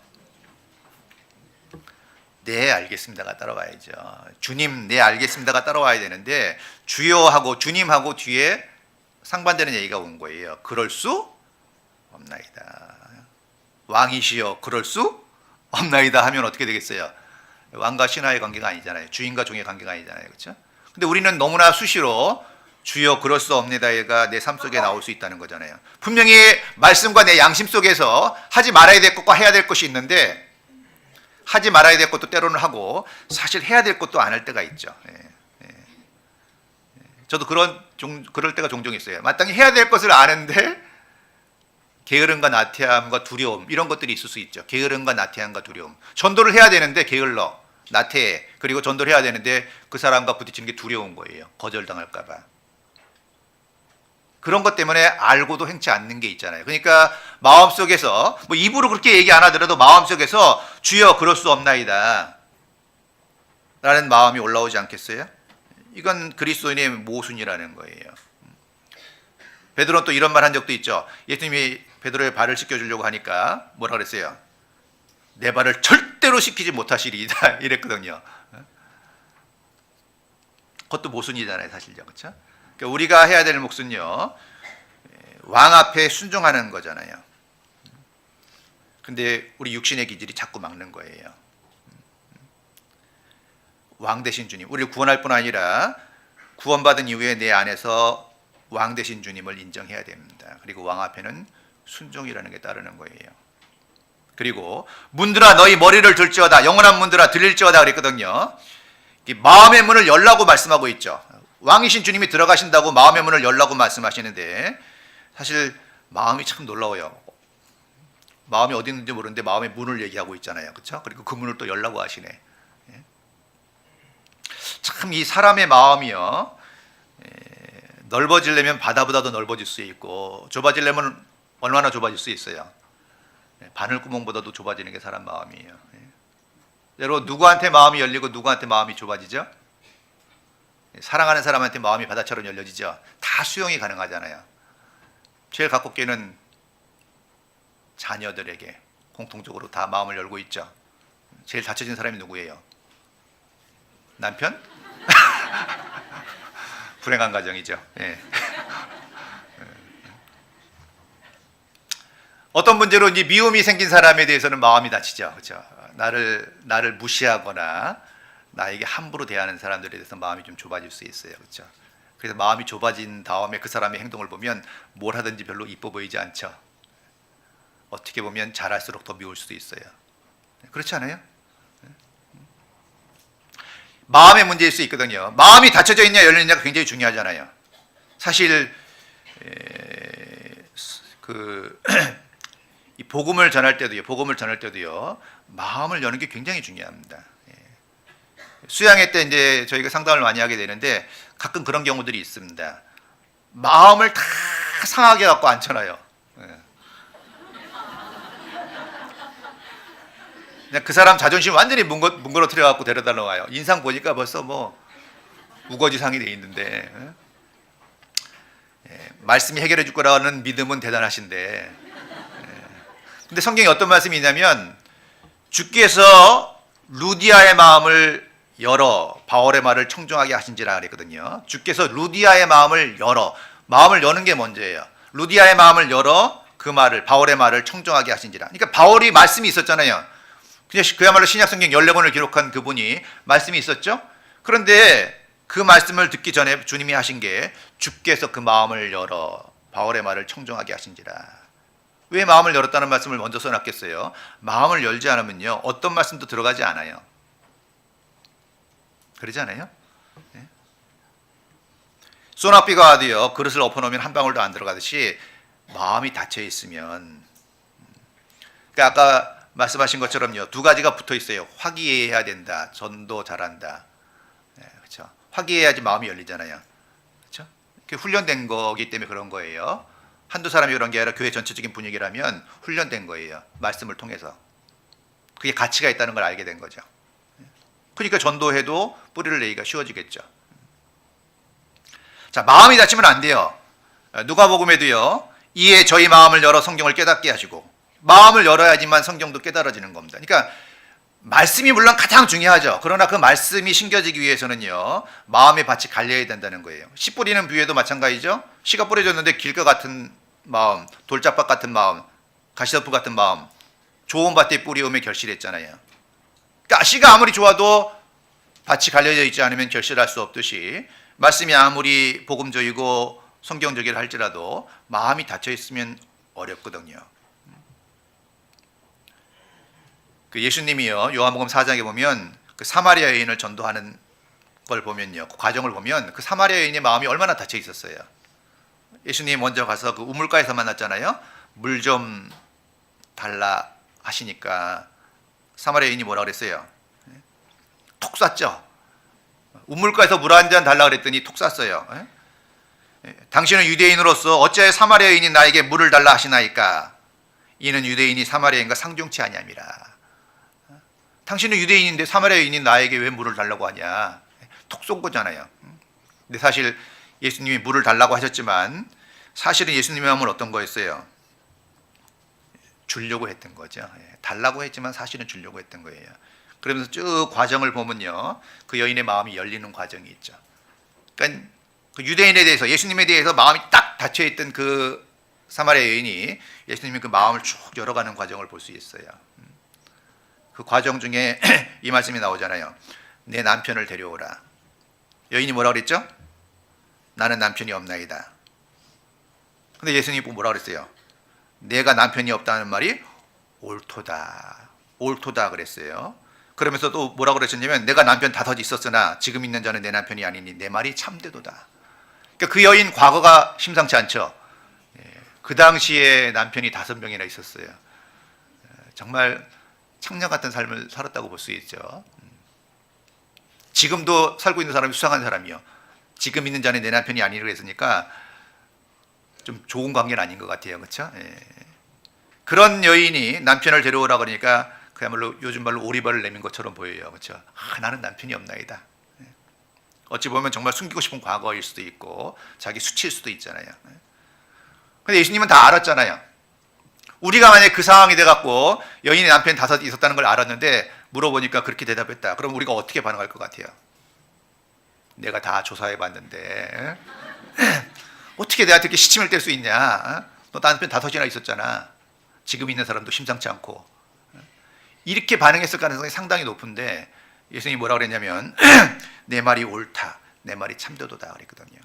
네 알겠습니다가 따라와야죠. 주님 네 알겠습니다가 따라와야 되는데 주여하고 주님하고 뒤에 상반되는 얘기가 온 거예요. 그럴 수 없나이다. 왕이시여 그럴 수 없나이다 하면 어떻게 되겠어요? 왕과 신하의 관계가 아니잖아요. 주인과 종의 관계가 아니잖아요. 그렇죠? 근데 우리는 너무나 수시로 주여 그럴 수 없나이다가 내 삶 속에 나올 수 있다는 거잖아요. 분명히 말씀과 내 양심 속에서 하지 말아야 될 것과 해야 될 것이 있는데 하지 말아야 될 것도 때로는 하고 사실 해야 될 것도 안 할 때가 있죠. 저도 그럴 때가 종종 있어요. 마땅히 해야 될 것을 아는데 게으름과 나태함과 두려움 이런 것들이 있을 수 있죠. 게으름과 나태함과 두려움. 전도를 해야 되는데 게을러, 나태해. 그리고 전도를 해야 되는데 그 사람과 부딪히는 게 두려운 거예요. 거절당할까 봐. 그런 것 때문에 알고도 행치 않는 게 있잖아요. 그러니까 마음속에서 뭐 입으로 그렇게 얘기 안 하더라도 마음속에서 주여 그럴 수 없나이다 라는 마음이 올라오지 않겠어요? 이건 그리스도인의 모순이라는 거예요. 베드로는 또 이런 말 한 적도 있죠. 예수님이 베드로의 발을 씻겨주려고 하니까 뭐라 그랬어요? 내 발을 절대로 씻기지 못하시리이다 이랬거든요. 그것도 모순이잖아요, 사실요. 그렇죠? 그러니까 우리가 해야 될 몫은요, 왕 앞에 순종하는 거잖아요. 근데 우리 육신의 기질이 자꾸 막는 거예요. 왕 대신 주님, 우리를 구원할 뿐 아니라 구원받은 이후에 내 안에서 왕 대신 주님을 인정해야 됩니다. 그리고 왕 앞에는 순종이라는 게 따르는 거예요. 그리고 문들아 너희 머리를 들지어다, 영원한 문들아 들릴지어다 그랬거든요. 마음의 문을 열라고 말씀하고 있죠. 왕이신 주님이 들어가신다고 마음의 문을 열라고 말씀하시는데 사실 마음이 참 놀라워요. 마음이 어디 있는지 모르는데 마음의 문을 얘기하고 있잖아요. 그렇죠? 그리고 그 문을 또 열라고 하시네. 참 이 사람의 마음이요, 넓어지려면 바다보다도 넓어질 수 있고 좁아지려면 얼마나 좁아질 수 있어요. 바늘구멍보다도 좁아지는 게 사람 마음이에요. 여러분 누구한테 마음이 열리고 누구한테 마음이 좁아지죠? 사랑하는 사람한테 마음이 바다처럼 열려지죠. 다 수용이 가능하잖아요. 제일 가깝게 있는 자녀들에게 공통적으로 다 마음을 열고 있죠. 제일 닫혀진 사람이 누구예요? 남편? 불행한 가정이죠. 예. 어떤 문제로 이제 미움이 생긴 사람에 대해서는 마음이 다치죠. 그렇죠? 나를 무시하거나 나에게 함부로 대하는 사람들에 대해서 마음이 좀 좁아질 수 있어요. 그렇죠? 그래서 마음이 좁아진 다음에 그 사람의 행동을 보면 뭘 하든지 별로 이뻐 보이지 않죠. 어떻게 보면 잘할수록 더 미울 수도 있어요. 그렇지 않아요? 마음의 문제일 수 있거든요. 마음이 닫혀져 있냐 열리느냐가 굉장히 중요하잖아요. 사실 이 복음을 전할 때도요, 마음을 여는 게 굉장히 중요합니다. 수양회 때 이제 저희가 상담을 많이 하게 되는데 가끔 그런 경우들이 있습니다. 마음을 다 상하게 갖고 앉혀놔요. 그냥 그 사람 자존심 완전히 뭉그러뜨려 갖고 데려다 놓아요. 인상 보니까 벌써 뭐 우거지상이 돼 있는데, 말씀이 해결해 줄 거라는 믿음은 대단하신데, 근데 성경에 어떤 말씀이 있냐면 주께서 루디아의 마음을 열어 바울의 말을 청종하게 하신지라 그랬거든요. 주께서 루디아의 마음을 열어, 마음을 여는 게 먼저예요. 루디아의 마음을 열어 그 말을, 바울의 말을 청종하게 하신지라. 그러니까 바울이 말씀이 있었잖아요. 그야말로 신약성경 14권을 기록한 그분이 말씀이 있었죠. 그런데 그 말씀을 듣기 전에 주님이 하신 게 주께서 그 마음을 열어 바울의 말을 청종하게 하신지라. 왜 마음을 열었다는 말씀을 먼저 써놨겠어요? 마음을 열지 않으면요, 어떤 말씀도 들어가지 않아요. 그러지 않아요? 네? 소낙비가 와도요, 그릇을 엎어놓으면 한 방울도 안 들어가듯이 마음이 닫혀 있으면, 그러니까 아까 말씀하신 것처럼요, 두 가지가 붙어 있어요. 화기애애해야 된다, 전도 잘한다. 네, 그렇죠? 화기애애해야지 마음이 열리잖아요. 그렇죠? 그게 훈련된 거기 때문에 그런 거예요. 한두 사람이 그런 게 아니라 교회 전체적인 분위기라면 훈련된 거예요. 말씀을 통해서. 그게 가치가 있다는 걸 알게 된 거죠. 그러니까 전도해도 뿌리를 내기가 쉬워지겠죠. 자, 마음이 닫히면 안 돼요. 누가복음에도요, 이에 저희 마음을 열어 성경을 깨닫게 하시고, 마음을 열어야지만 성경도 깨달아지는 겁니다. 그러니까 말씀이 물론 가장 중요하죠. 그러나 그 말씀이 심겨지기 위해서는요, 마음의 밭이 갈려야 된다는 거예요. 씨 뿌리는 비유에도 마찬가지죠. 씨가 뿌려졌는데 길가 같은 마음, 돌짝밭 같은 마음, 가시덤불 같은 마음, 좋은 밭에 뿌리움에 결실했잖아요. 그러니까 씨가 아무리 좋아도 밭이 갈려져 있지 않으면 결실할 수 없듯이, 말씀이 아무리 복음적이고 성경적이라 할지라도 마음이 닫혀 있으면 어렵거든요. 그 예수님이요, 요한복음 4장에 보면 그 사마리아 여인을 전도하는 걸 보면요, 그 과정을 보면 그 사마리아 여인의 마음이 얼마나 닫혀 있었어요. 예수님이 먼저 가서 그 우물가에서 만났잖아요. 물 좀 달라 하시니까 사마리아 여인이 뭐라 그랬어요? 톡 쐈죠. 우물가에서 물 한 잔 달라 그랬더니 톡 쐈어요. 당신은 유대인으로서 어찌하여 사마리아 여인이 나에게 물을 달라 하시나이까? 이는 유대인이 사마리아인과 상종치 아니함이라. 당신은 유대인인데 사마리아 여인이 나에게 왜 물을 달라고 하냐? 톡 쏜 거잖아요. 근데 사실 예수님이 물을 달라고 하셨지만 사실은 예수님의 마음은 어떤 거였어요? 주려고 했던 거죠. 달라고 했지만 사실은 주려고 했던 거예요. 그러면서 쭉 과정을 보면요, 그 여인의 마음이 열리는 과정이 있죠. 그러니까 그 유대인에 대해서, 예수님에 대해서 마음이 딱 닫혀있던 그 사마리아 여인이 예수님이 그 마음을 쭉 열어가는 과정을 볼 수 있어요. 그 과정 중에 이 말씀이 나오잖아요. 내 남편을 데려오라. 여인이 뭐라 그랬죠? 나는 남편이 없나이다. 근데 예수님이 뭐라 그랬어요? 내가 남편이 없다는 말이 옳도다. 옳도다 그랬어요. 그러면서 또 뭐라고 그러셨냐면, 내가 남편 5 있었으나 지금 있는 자는 내 남편이 아니니 내 말이 참되도다. 그러니까 그 여인 과거가 심상치 않죠. 그 당시에 남편이 5명이나 있었어요. 정말 창녀 같은 삶을 살았다고 볼 수 있죠. 지금도 살고 있는 사람이 수상한 사람이요. 지금 있는 자는 내 남편이 아니라고 했으니까 좀 좋은 관계는 아닌 것 같아요. 그렇죠? 그런 여인이 남편을 데려오라 그러니까 그야말로 요즘 말로 오리발을 내민 것처럼 보여요. 그렇죠? 나는 남편이 없나이다. 어찌 보면 정말 숨기고 싶은 과거일 수도 있고 자기 수치일 수도 있잖아요. 근데 예수님은 다 알았잖아요. 우리가 만약에 그 상황이 돼갖고 여인의 남편 5 있었다는 걸 알았는데 물어보니까 그렇게 대답했다. 그럼 우리가 어떻게 반응할 것 같아요? 내가 다 조사해봤는데 어떻게 내한테 이렇게 시침을 뗄 수 있냐? 너 남편 5이나 있었잖아. 지금 있는 사람도 심상치 않고. 이렇게 반응했을 가능성이 상당히 높은데 예수님이 뭐라고 그랬냐면 내 말이 옳다. 내 말이 참되도다 그랬거든요.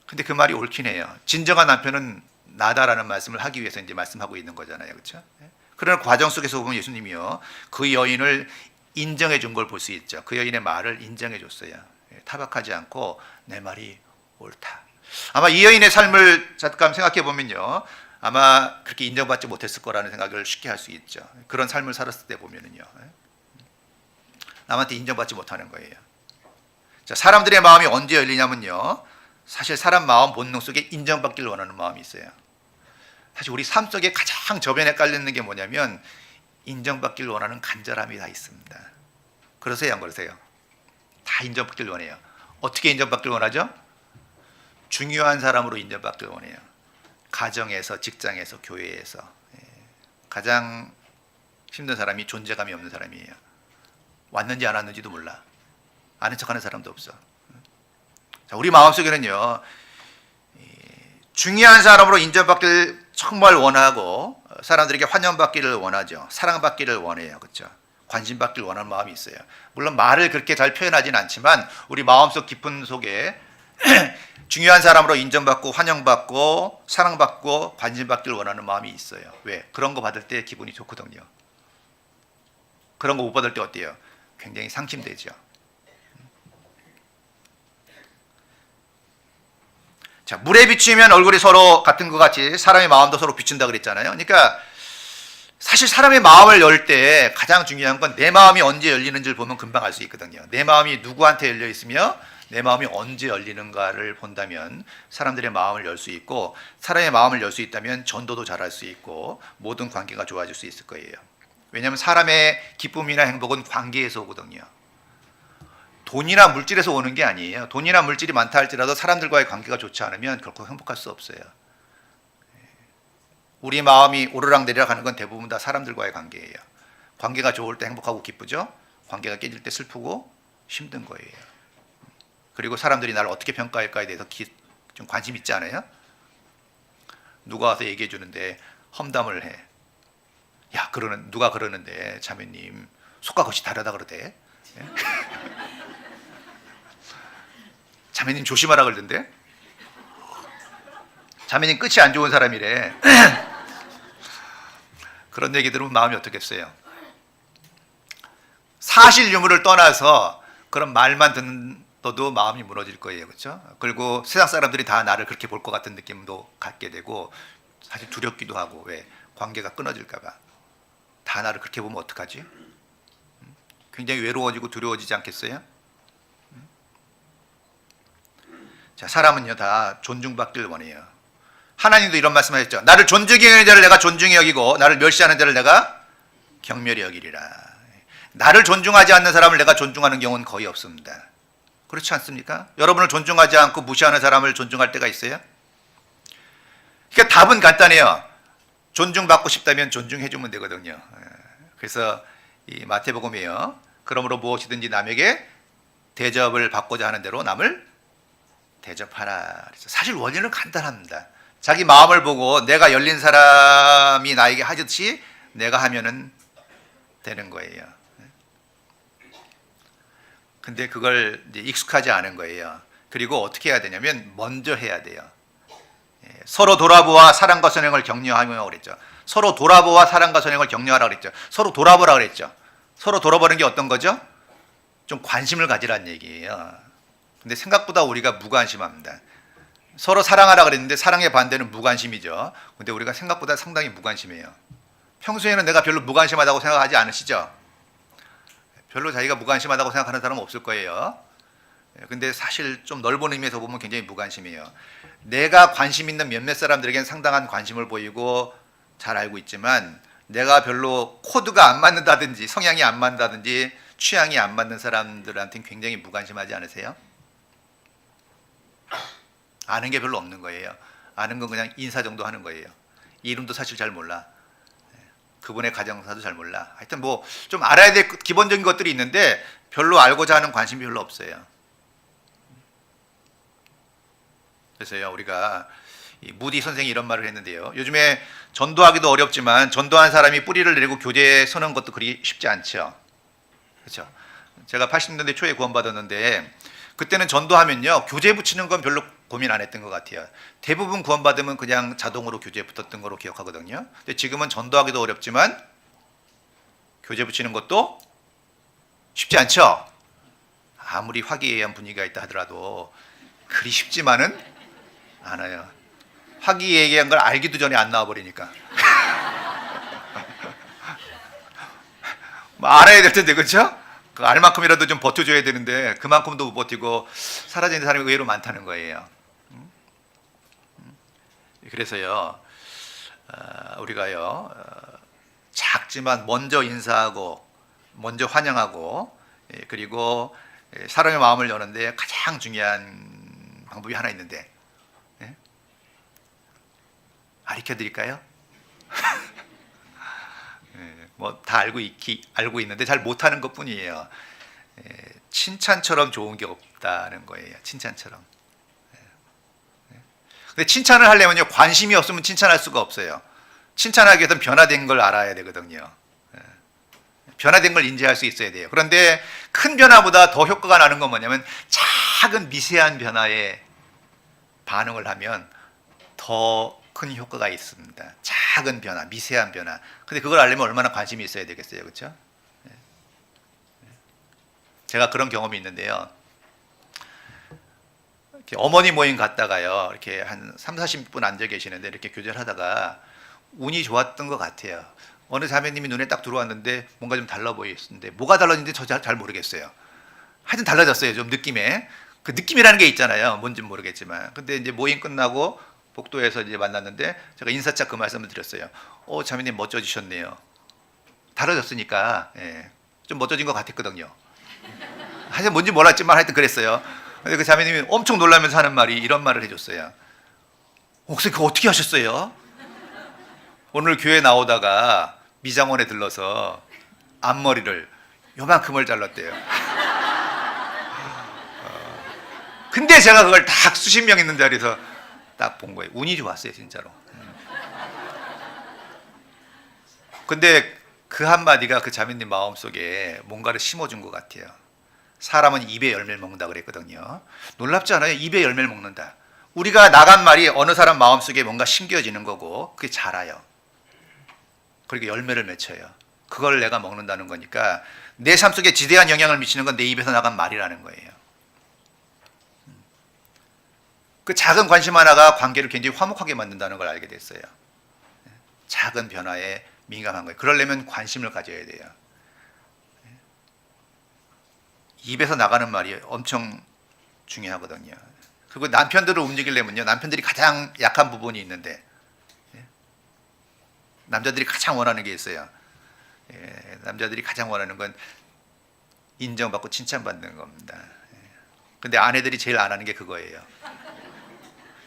근데 그 말이 옳긴 해요. 진정한 남편은 나다라는 말씀을 하기 위해서 이제 말씀하고 있는 거잖아요. 그렇죠? 그런 과정 속에서 보면 예수님이요, 그 여인을 인정해 준 걸 볼 수 있죠. 그 여인의 말을 인정해 줬어요. 타박하지 않고 내 말이 옳다. 아마 이 여인의 삶을 잠깐 생각해 보면요, 아마 그렇게 인정받지 못했을 거라는 생각을 쉽게 할 수 있죠. 그런 삶을 살았을 때 보면은요, 남한테 인정받지 못하는 거예요. 자, 사람들의 마음이 언제 열리냐면요, 사실 사람 마음 본능 속에 인정받기를 원하는 마음이 있어요. 사실 우리 삶 속에 가장 저변에 깔리는 게 뭐냐면 인정받기를 원하는 간절함이 다 있습니다. 그러세요, 안 그러세요? 다 인정받기를 원해요. 어떻게 인정받기를 원하죠? 중요한 사람으로 인정받기를 원해요. 가정에서, 직장에서, 교회에서. 가장 힘든 사람이 존재감이 없는 사람이에요. 왔는지 안 왔는지도 몰라. 아는 척하는 사람도 없어. 자, 우리 마음속에는요, 중요한 사람으로 인정받기를 정말 원하고 사람들에게 환영받기를 원하죠. 사랑받기를 원해요. 그렇죠? 관심받기를 원하는 마음이 있어요. 물론 말을 그렇게 잘 표현하지는 않지만 우리 마음속 깊은 속에 중요한 사람으로 인정받고 환영받고 사랑받고 관심받기를 원하는 마음이 있어요. 왜? 그런 거 받을 때 기분이 좋거든요. 그런 거 못 받을 때 어때요? 굉장히 상심되죠. 자, 물에 비추면 얼굴이 서로 같은 것 같이 사람의 마음도 서로 비춘다 그랬잖아요. 그러니까 사실 사람의 마음을 열 때 가장 중요한 건 내 마음이 언제 열리는지를 보면 금방 알 수 있거든요. 내 마음이 누구한테 열려 있으며 내 마음이 언제 열리는가를 본다면 사람들의 마음을 열 수 있고, 사람의 마음을 열 수 있다면 전도도 잘할 수 있고 모든 관계가 좋아질 수 있을 거예요. 왜냐하면 사람의 기쁨이나 행복은 관계에서 오거든요. 돈이나 물질에서 오는 게 아니에요. 돈이나 물질이 많다 할지라도 사람들과의 관계가 좋지 않으면 결코 행복할 수 없어요. 우리 마음이 오르락 내리락 하는 건 대부분 다 사람들과의 관계예요. 관계가 좋을 때 행복하고 기쁘죠. 관계가 깨질 때 슬프고 힘든 거예요. 그리고 사람들이 나를 어떻게 평가할까에 대해서 좀 관심 있지 않아요? 누가 와서 얘기해 주는데 험담을 해. 야, 누가 그러는데 자매님 속과 겉이 다르다 그러대. 자매님 조심하라 그러던데. 자매님 끝이 안 좋은 사람이래. 그런 얘기 들으면 마음이 어떻겠어요? 사실 유무를 떠나서 그런 말만 듣어도 마음이 무너질 거예요. 그렇죠? 그리고 세상 사람들이 다 나를 그렇게 볼 것 같은 느낌도 갖게 되고, 사실 두렵기도 하고. 왜? 관계가 끊어질까 봐. 다 나를 그렇게 보면 어떡하지? 굉장히 외로워지고 두려워지지 않겠어요? 자, 사람은요 다 존중받기를 원해요. 하나님도 이런 말씀하셨죠. 나를 존중히 여기는 자를 내가 존중히 여기고 나를 멸시하는 자를 내가 경멸히 여기리라. 나를 존중하지 않는 사람을 내가 존중하는 경우는 거의 없습니다. 그렇지 않습니까? 여러분을 존중하지 않고 무시하는 사람을 존중할 때가 있어요? 그러니까 답은 간단해요. 존중받고 싶다면 존중해 주면 되거든요. 그래서 이 마태복음이에요. 그러므로 무엇이든지 남에게 대접을 받고자 하는 대로 남을 대접하라. 사실 원리는 간단합니다. 자기 마음을 보고 내가 열린 사람이 나에게 하듯이 내가 하면은 되는 거예요. 근데 그걸 이제 익숙하지 않은 거예요. 그리고 어떻게 해야 되냐면 먼저 해야 돼요. 서로 돌아보아 사랑과 선행을 격려하며 그랬죠. 서로 돌아보아 사랑과 선행을 격려하라 그랬죠. 서로 돌아보라 그랬죠. 서로 돌아보는 게 어떤 거죠? 좀 관심을 가지라는 얘기예요. 근데 생각보다 우리가 무관심합니다. 서로 사랑하라 그랬는데 사랑의 반대는 무관심이죠. 근데 우리가 생각보다 상당히 무관심해요. 평소에는 내가 별로 무관심하다고 생각하지 않으시죠? 별로 자기가 무관심하다고 생각하는 사람은 없을 거예요. 근데 사실 좀 넓은 의미에서 보면 굉장히 무관심해요. 내가 관심 있는 몇몇 사람들에게는 상당한 관심을 보이고 잘 알고 있지만, 내가 별로 코드가 안 맞는다든지 성향이 안 맞는다든지 취향이 안 맞는 사람들한테는 굉장히 무관심하지 않으세요? 아는 게 별로 없는 거예요. 아는 건 그냥 인사 정도 하는 거예요. 이름도 사실 잘 몰라. 그분의 가정사도 잘 몰라. 하여튼 뭐 좀 알아야 될 기본적인 것들이 있는데 별로 알고자 하는 관심이 별로 없어요. 그래서요, 우리가 무디 선생이 이런 말을 했는데요. 요즘에 전도하기도 어렵지만 전도한 사람이 뿌리를 내리고 교제에 서는 것도 그리 쉽지 않죠. 그렇죠? 제가 80년대 초에 구원받았는데 그때는 전도하면요 교제 붙이는 건 별로 고민 안 했던 것 같아요. 대부분 구원받으면 그냥 자동으로 교제에 붙었던 거로 기억하거든요. 근데 지금은 전도하기도 어렵지만 교제 붙이는 것도 쉽지 않죠. 아무리 화기애애한 분위기가 있다 하더라도 그리 쉽지만은 않아요. 화기애애한 걸 알기도 전에 안 나와버리니까. 뭐 알아야 될 텐데, 그렇죠? 그 알 만큼이라도 좀 버텨줘야 되는데 그만큼도 못 버티고 사라지는 사람이 의외로 많다는 거예요. 그래서요, 우리가요 작지만 먼저 인사하고 먼저 환영하고, 그리고 사람의 마음을 여는데 가장 중요한 방법이 하나 있는데, 가르쳐 드릴까요? 뭐 다 알고 있는데 잘 못하는 것뿐이에요. 칭찬처럼 좋은 게 없다는 거예요. 칭찬처럼. 근데 칭찬을 하려면요 관심이 없으면 칭찬할 수가 없어요. 칭찬하기 위해서는 변화된 걸 알아야 되거든요. 변화된 걸 인지할 수 있어야 돼요. 그런데 큰 변화보다 더 효과가 나는 건 뭐냐면 작은 미세한 변화에 반응을 하면 더 큰 효과가 있습니다. 작은 변화, 미세한 변화. 근데 그걸 알려면 얼마나 관심이 있어야 되겠어요, 그렇죠? 제가 그런 경험이 있는데요. 이렇게 어머니 모임 갔다가요, 이렇게 한 3, 40분 앉아 계시는데 이렇게 교제를 하다가 운이 좋았던 것 같아요. 어느 자매님이 눈에 딱 들어왔는데 뭔가 좀 달라 보였는데 뭐가 달랐는지 저 잘 모르겠어요. 하여튼 달라졌어요, 좀 느낌에. 그 느낌이라는 게 있잖아요. 뭔지는 모르겠지만. 근데 이제 모임 끝나고 복도에서 이제 만났는데 제가 인사차 그 말씀을 드렸어요. 자매님 멋져지셨네요. 달라졌으니까 예, 좀 멋져진 것 같았거든요. 사실 뭔지 몰랐지만 하여튼 그랬어요. 근데 그 자매님이 엄청 놀라면서 하는 말이 이런 말을 해줬어요. 목사님 그거 어떻게 하셨어요? 오늘 교회 나오다가 미장원에 들러서 앞머리를 요만큼을 잘랐대요. 근데 제가 그걸 딱 수십 명 있는 자리에서 딱 본 거예요. 운이 좋았어요, 진짜로. 근데 그 한마디가 그 자매님 마음속에 뭔가를 심어준 것 같아요. 사람은 입에 열매를 먹는다 그랬거든요. 놀랍지 않아요? 입에 열매를 먹는다. 우리가 나간 말이 어느 사람 마음속에 뭔가 심겨지는 거고 그게 자라요. 그리고 열매를 맺혀요. 그걸 내가 먹는다는 거니까 내 삶 속에 지대한 영향을 미치는 건 내 입에서 나간 말이라는 거예요. 그 작은 관심 하나가 관계를 굉장히 화목하게 만든다는 걸 알게 됐어요. 작은 변화에 민감한 거예요. 그러려면 관심을 가져야 돼요. 입에서 나가는 말이 엄청 중요하거든요. 그리고 남편들을 움직이려면요. 남편들이 가장 약한 부분이 있는데 남자들이 가장 원하는 게 있어요. 남자들이 가장 원하는 건 인정받고 칭찬받는 겁니다. 근데 아내들이 제일 안 하는 게 그거예요.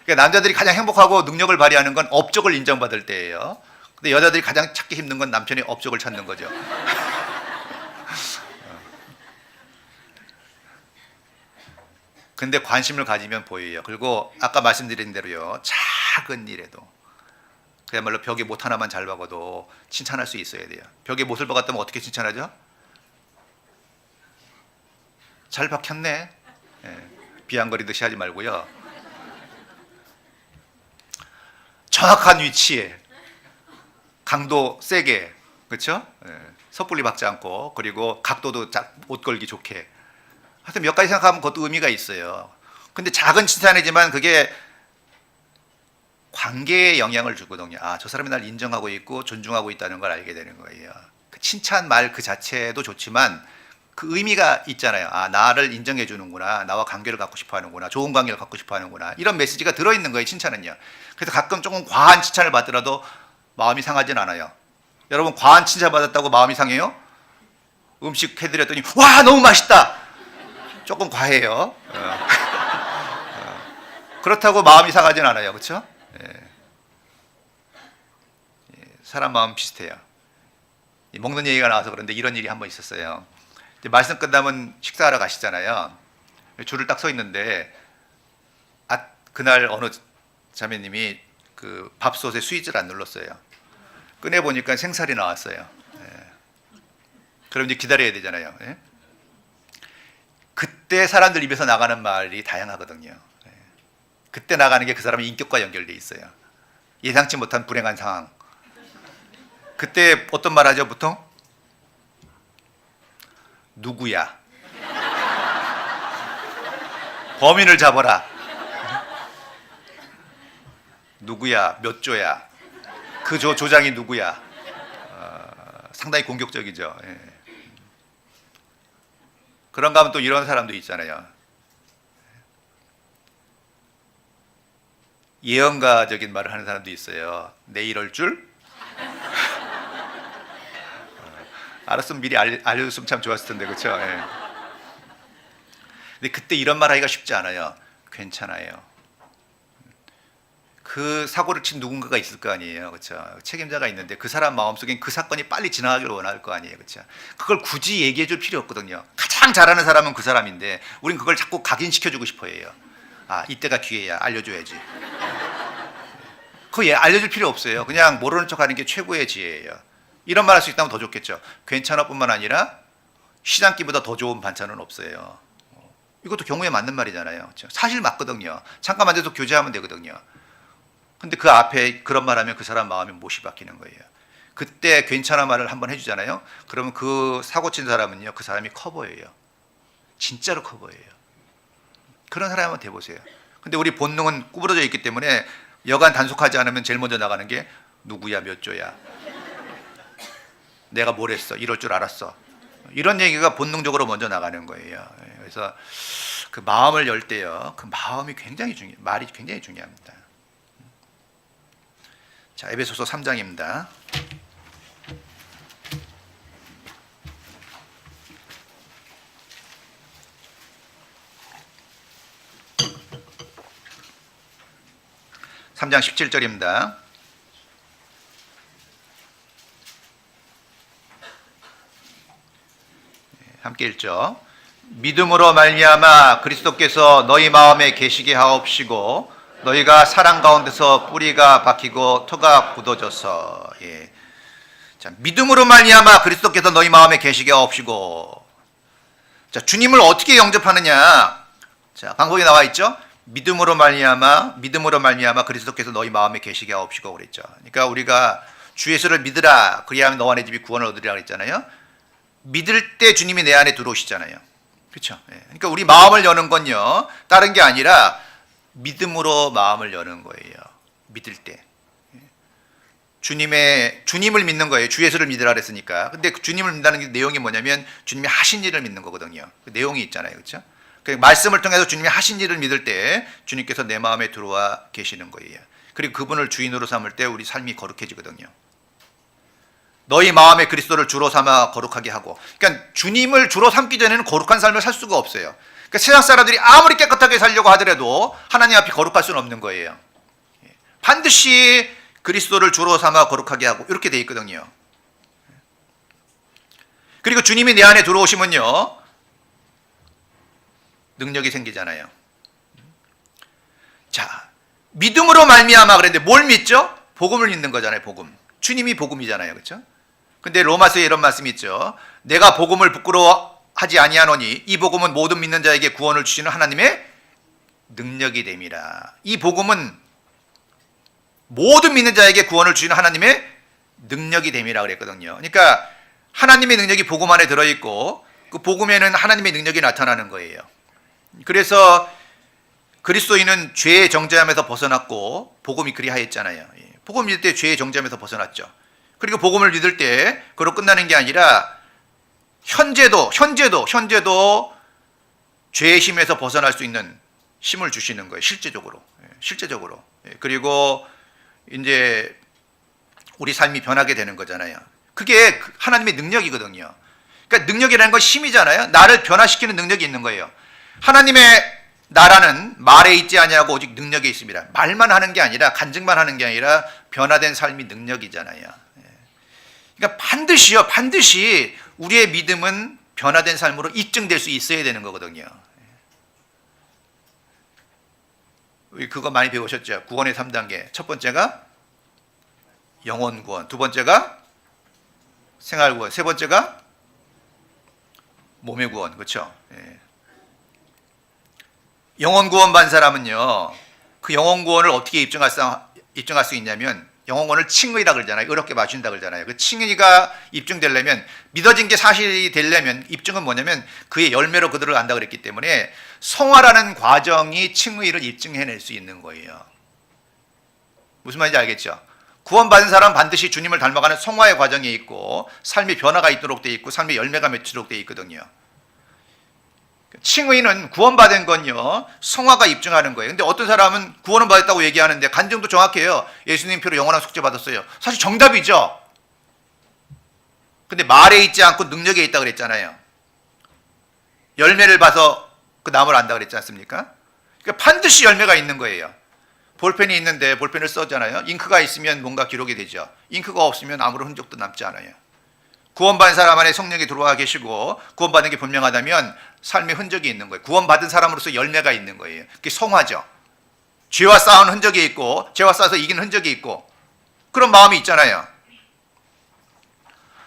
그러니까 남자들이 가장 행복하고 능력을 발휘하는 건 업적을 인정받을 때예요. 근데 여자들이 가장 찾기 힘든 건 남편의 업적을 찾는 거죠. 근데 관심을 가지면 보여요. 그리고 아까 말씀드린 대로요. 작은 일에도 그야말로 벽에 못 하나만 잘 박아도 칭찬할 수 있어야 돼요. 벽에 못을 박았다면 어떻게 칭찬하죠? 잘 박혔네. 비아냥거리듯이 하지 말고요. 정확한 위치에 강도 세게, 그렇죠? 섣불리 박지 않고, 그리고 각도도 옷 걸기 좋게. 하여튼 몇 가지 생각하면 그것도 의미가 있어요. 근데 작은 칭찬이지만 그게 관계에 영향을 주거든요. 저 사람이 날 인정하고 있고 존중하고 있다는 걸 알게 되는 거예요. 그 칭찬 말 그 자체도 좋지만 그 의미가 있잖아요. 나를 인정해 주는구나. 나와 관계를 갖고 싶어 하는구나. 좋은 관계를 갖고 싶어 하는구나. 이런 메시지가 들어있는 거예요, 칭찬은요. 그래서 가끔 조금 과한 칭찬을 받더라도 마음이 상하진 않아요. 여러분, 과한 칭찬 받았다고 마음이 상해요? 음식 해드렸더니 와 너무 맛있다. 조금 과해요. 그렇다고 마음이 상하진 않아요. 그렇죠? 사람 마음 비슷해요. 먹는 얘기가 나와서 그런데 이런 일이 한 번 있었어요. 이제 말씀 끝나면 식사하러 가시잖아요. 줄을 딱 서 있는데 그날 어느 자매님이 그 밥솥에 스위치를 안 눌렀어요. 꺼내 보니까 생살이 나왔어요. 그럼 이제 기다려야 되잖아요. 그때 사람들 입에서 나가는 말이 다양하거든요. 그때 나가는 게 그 사람의 인격과 연결돼 있어요. 예상치 못한 불행한 상황. 그때 어떤 말 하죠, 보통? 누구야? 범인을 잡아라. 누구야? 몇 조야? 그 조장이 누구야? 상당히 공격적이죠. 그런가 하면 또 이런 사람도 있잖아요. 예언가적인 말을 하는 사람도 있어요. 내 이럴 줄? 알았으면 미리 알려줬으면 참 좋았을 텐데, 그렇죠? 근데 그때 이런 말 하기가 쉽지 않아요. 괜찮아요. 그 사고를 친 누군가가 있을 거 아니에요, 그렇죠? 책임자가 있는데 그 사람 마음속엔 그 사건이 빨리 지나가기를 원할 거 아니에요, 그렇죠? 그걸 굳이 얘기해줄 필요 없거든요. 가장 잘하는 사람은 그 사람인데 우린 그걸 자꾸 각인시켜주고 싶어해요. 이때가 기회야, 알려줘야지. 그거 알려줄 필요 없어요. 그냥 모르는 척하는 게 최고의 지혜예요. 이런 말 할 수 있다면 더 좋겠죠. 괜찮아뿐만 아니라 시장기보다 더 좋은 반찬은 없어요. 이것도 경우에 맞는 말이잖아요. 그렇죠? 사실 맞거든요. 잠깐만 돼도 교제하면 되거든요. 근데 그 앞에 그런 말 하면 그 사람 마음이 못이 바뀌는 거예요. 그때 괜찮아 말을 한번 해주잖아요. 그러면 그 사고 친 사람은요, 그 사람이 커 보여요. 진짜로 커 보여요. 그런 사람 한번 돼보세요. 근데 우리 본능은 구부러져 있기 때문에 여간 단속하지 않으면 제일 먼저 나가는 게 누구야, 몇 조야, 내가 뭘 했어, 이럴 줄 알았어. 이런 얘기가 본능적으로 먼저 나가는 거예요. 그래서 그 마음을 열 때요. 그 마음이 말이 굉장히 중요합니다. 자, 에베소서 3장입니다. (3장) 17절입니다. 함께 읽죠. 믿음으로 말미암아 그리스도께서 너희 마음에 계시게 하옵시고 너희가 사랑 가운데서 뿌리가 박히고 터가 굳어져서. 예. 자, 믿음으로 말미암아 그리스도께서 너희 마음에 계시게 하옵시고. 자, 주님을 어떻게 영접하느냐? 자, 방법이 나와 있죠. 믿음으로 말미암아 그리스도께서 너희 마음에 계시게 하옵시고 그랬죠. 그러니까 우리가 주 예수를 믿으라 그리하면 너와 내 집이 구원을 얻으리라 그랬잖아요. 믿을 때 주님이 내 안에 들어오시잖아요. 그렇죠? 예. 그러니까 우리 마음을 여는 건요, 다른 게 아니라 믿음으로 마음을 여는 거예요. 믿을 때. 주님을 믿는 거예요. 주 예수를 믿으라 그랬으니까. 근데 그 주님을 믿는다는 게 내용이 뭐냐면 주님이 하신 일을 믿는 거거든요. 그 내용이 있잖아요. 그렇죠? 그 말씀을 통해서 주님이 하신 일을 믿을 때 주님께서 내 마음에 들어와 계시는 거예요. 그리고 그분을 주인으로 삼을 때 우리 삶이 거룩해지거든요. 너희 마음에 그리스도를 주로 삼아 거룩하게 하고. 그러니까 주님을 주로 삼기 전에는 거룩한 삶을 살 수가 없어요. 그러니까 세상 사람들이 아무리 깨끗하게 살려고 하더라도 하나님 앞에 거룩할 수는 없는 거예요. 반드시 그리스도를 주로 삼아 거룩하게 하고 이렇게 돼 있거든요. 그리고 주님이 내 안에 들어오시면요, 능력이 생기잖아요. 자, 믿음으로 말미암아 그랬는데 뭘 믿죠? 복음을 믿는 거잖아요. 복음. 주님이 복음이잖아요. 그렇죠? 근데 로마서에 이런 말씀이 있죠. 내가 복음을 부끄러워하지 아니하노니 이 복음은 모든 믿는 자에게 구원을 주시는 하나님의 능력이 됨이라. 이 복음은 모든 믿는 자에게 구원을 주시는 하나님의 능력이 됨이라 그랬거든요. 그러니까 하나님의 능력이 복음 안에 들어있고 그 복음에는 하나님의 능력이 나타나는 거예요. 그래서 그리스도인은 죄의 정죄함에서 벗어났고 복음이 그리하였잖아요. 복음 믿을 때 죄의 정죄함에서 벗어났죠. 그리고 복음을 믿을 때 그로 끝나는 게 아니라 현재도 죄의 힘에서 벗어날 수 있는 힘을 주시는 거예요. 실제적으로. 그리고 이제 우리 삶이 변하게 되는 거잖아요. 그게 하나님의 능력이거든요. 그러니까 능력이라는 건 힘이잖아요. 나를 변화시키는 능력이 있는 거예요. 하나님의 나라는 말에 있지 아니하고 오직 능력에 있습니다. 말만 하는 게 아니라, 간증만 하는 게 아니라 변화된 삶이 능력이잖아요. 그러니까 반드시 우리의 믿음은 변화된 삶으로 입증될 수 있어야 되는 거거든요. 그거 많이 배우셨죠? 구원의 3단계. 첫 번째가 영혼 구원, 두 번째가 생활 구원, 세 번째가 몸의 구원. 그렇죠? 영혼 구원 받은 사람은요, 그 영혼 구원을 어떻게 입증할 수 있냐면, 영혼 구원을 칭의라 그러잖아요. 의롭게 마신다 그러잖아요. 그 칭의가 입증되려면, 믿어진 게 사실이 되려면, 입증은 뭐냐면 그의 열매로 그들을 안다 그랬기 때문에 성화라는 과정이 칭의를 입증해낼 수 있는 거예요. 무슨 말인지 알겠죠? 구원받은 사람은 반드시 주님을 닮아가는 성화의 과정이 있고 삶의 변화가 있도록 돼 있고 삶의 열매가 맺히도록 돼 있거든요. 칭의는 구원받은 건요, 성화가 입증하는 거예요. 근데 어떤 사람은 구원은 받았다고 얘기하는데 간증도 정확해요. 예수님 피로 영원한 속죄 받았어요. 사실 정답이죠. 근데 말에 있지 않고 능력에 있다 그랬잖아요. 열매를 봐서 그 나무를 안다 그랬지 않습니까? 그러니까 반드시 열매가 있는 거예요. 볼펜이 있는데 볼펜을 써잖아요. 잉크가 있으면 뭔가 기록이 되죠. 잉크가 없으면 아무런 흔적도 남지 않아요. 구원받은 사람 안에 성령이 들어와 계시고 구원받은 게 분명하다면 삶의 흔적이 있는 거예요. 구원받은 사람으로서 열매가 있는 거예요. 그게 성화죠. 죄와 싸운 흔적이 있고 죄와 싸워서 이긴 흔적이 있고 그런 마음이 있잖아요.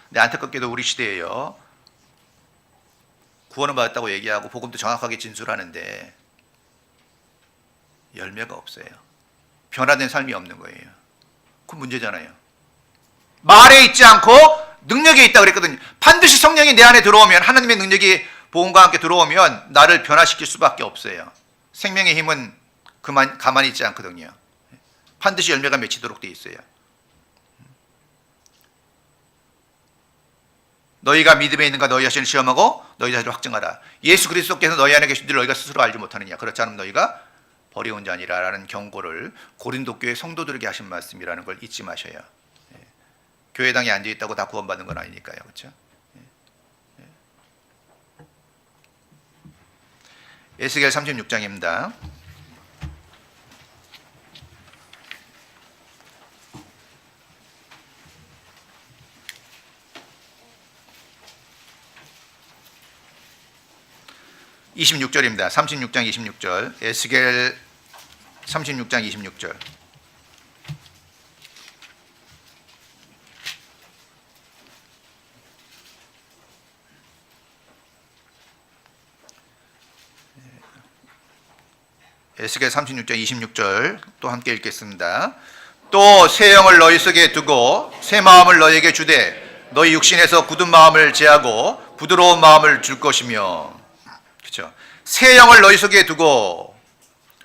근데 안타깝게도 우리 시대에요, 구원을 받았다고 얘기하고 복음도 정확하게 진술하는데 열매가 없어요. 변화된 삶이 없는 거예요. 그건 문제잖아요. 말에 있지 않고 능력에 있다 그랬거든요. 반드시 성령이 내 안에 들어오면, 하나님의 능력이 복음과 함께 들어오면 나를 변화시킬 수밖에 없어요. 생명의 힘은 가만히 있지 않거든요. 반드시 열매가 맺히도록 돼 있어요. 너희가 믿음에 있는가 너희 자신을 시험하고 너희 자신을 확증하라. 예수 그리스도께서 너희 안에 계신 줄 너희가 스스로 알지 못하느냐. 그렇지 않으면 너희가 버려온 자니라라는 경고를 고린도 교회 성도들에게 하신 말씀이라는 걸 잊지 마셔요. 교회당에 앉아 있다고 다 구원받는 건 아니니까요. 그렇죠? 에스겔 36장입니다. (26절입니다) 36장 26절 에스겔 36장 26절 에스겔 36장 26절 또 함께 읽겠습니다. 또 새 영을 너희 속에 두고 새 마음을 너희에게 주되 너희 육신에서 굳은 마음을 제하고 부드러운 마음을 줄 것이며. 그렇죠? 새 영을 너희 속에 두고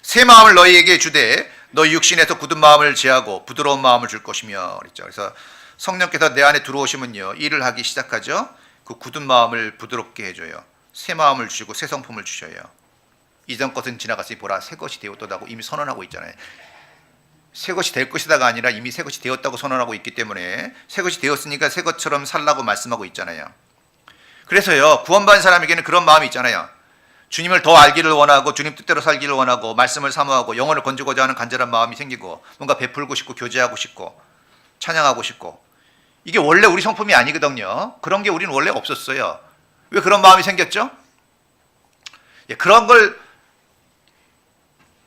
새 마음을 너희에게 주되 너희 육신에서 굳은 마음을 제하고 부드러운 마음을 줄 것이며. 그렇죠? 그래서 성령께서 내 안에 들어오시면요 일을 하기 시작하죠. 그 굳은 마음을 부드럽게 해줘요. 새 마음을 주시고 새 성품을 주셔요. 이전 것은 지나갔으니 보라 새 것이 되었다고 이미 선언하고 있잖아요. 새 것이 될 것이다가 아니라 이미 새 것이 되었다고 선언하고 있기 때문에 새 것이 되었으니까 새 것처럼 살라고 말씀하고 있잖아요. 그래서요 구원받은 사람에게는 그런 마음이 있잖아요. 주님을 더 알기를 원하고 주님 뜻대로 살기를 원하고 말씀을 사모하고 영혼을 건지고자 하는 간절한 마음이 생기고 뭔가 베풀고 싶고 교제하고 싶고 찬양하고 싶고. 이게 원래 우리 성품이 아니거든요. 그런 게 우리는 원래 없었어요. 왜 그런 마음이 생겼죠? 그런 걸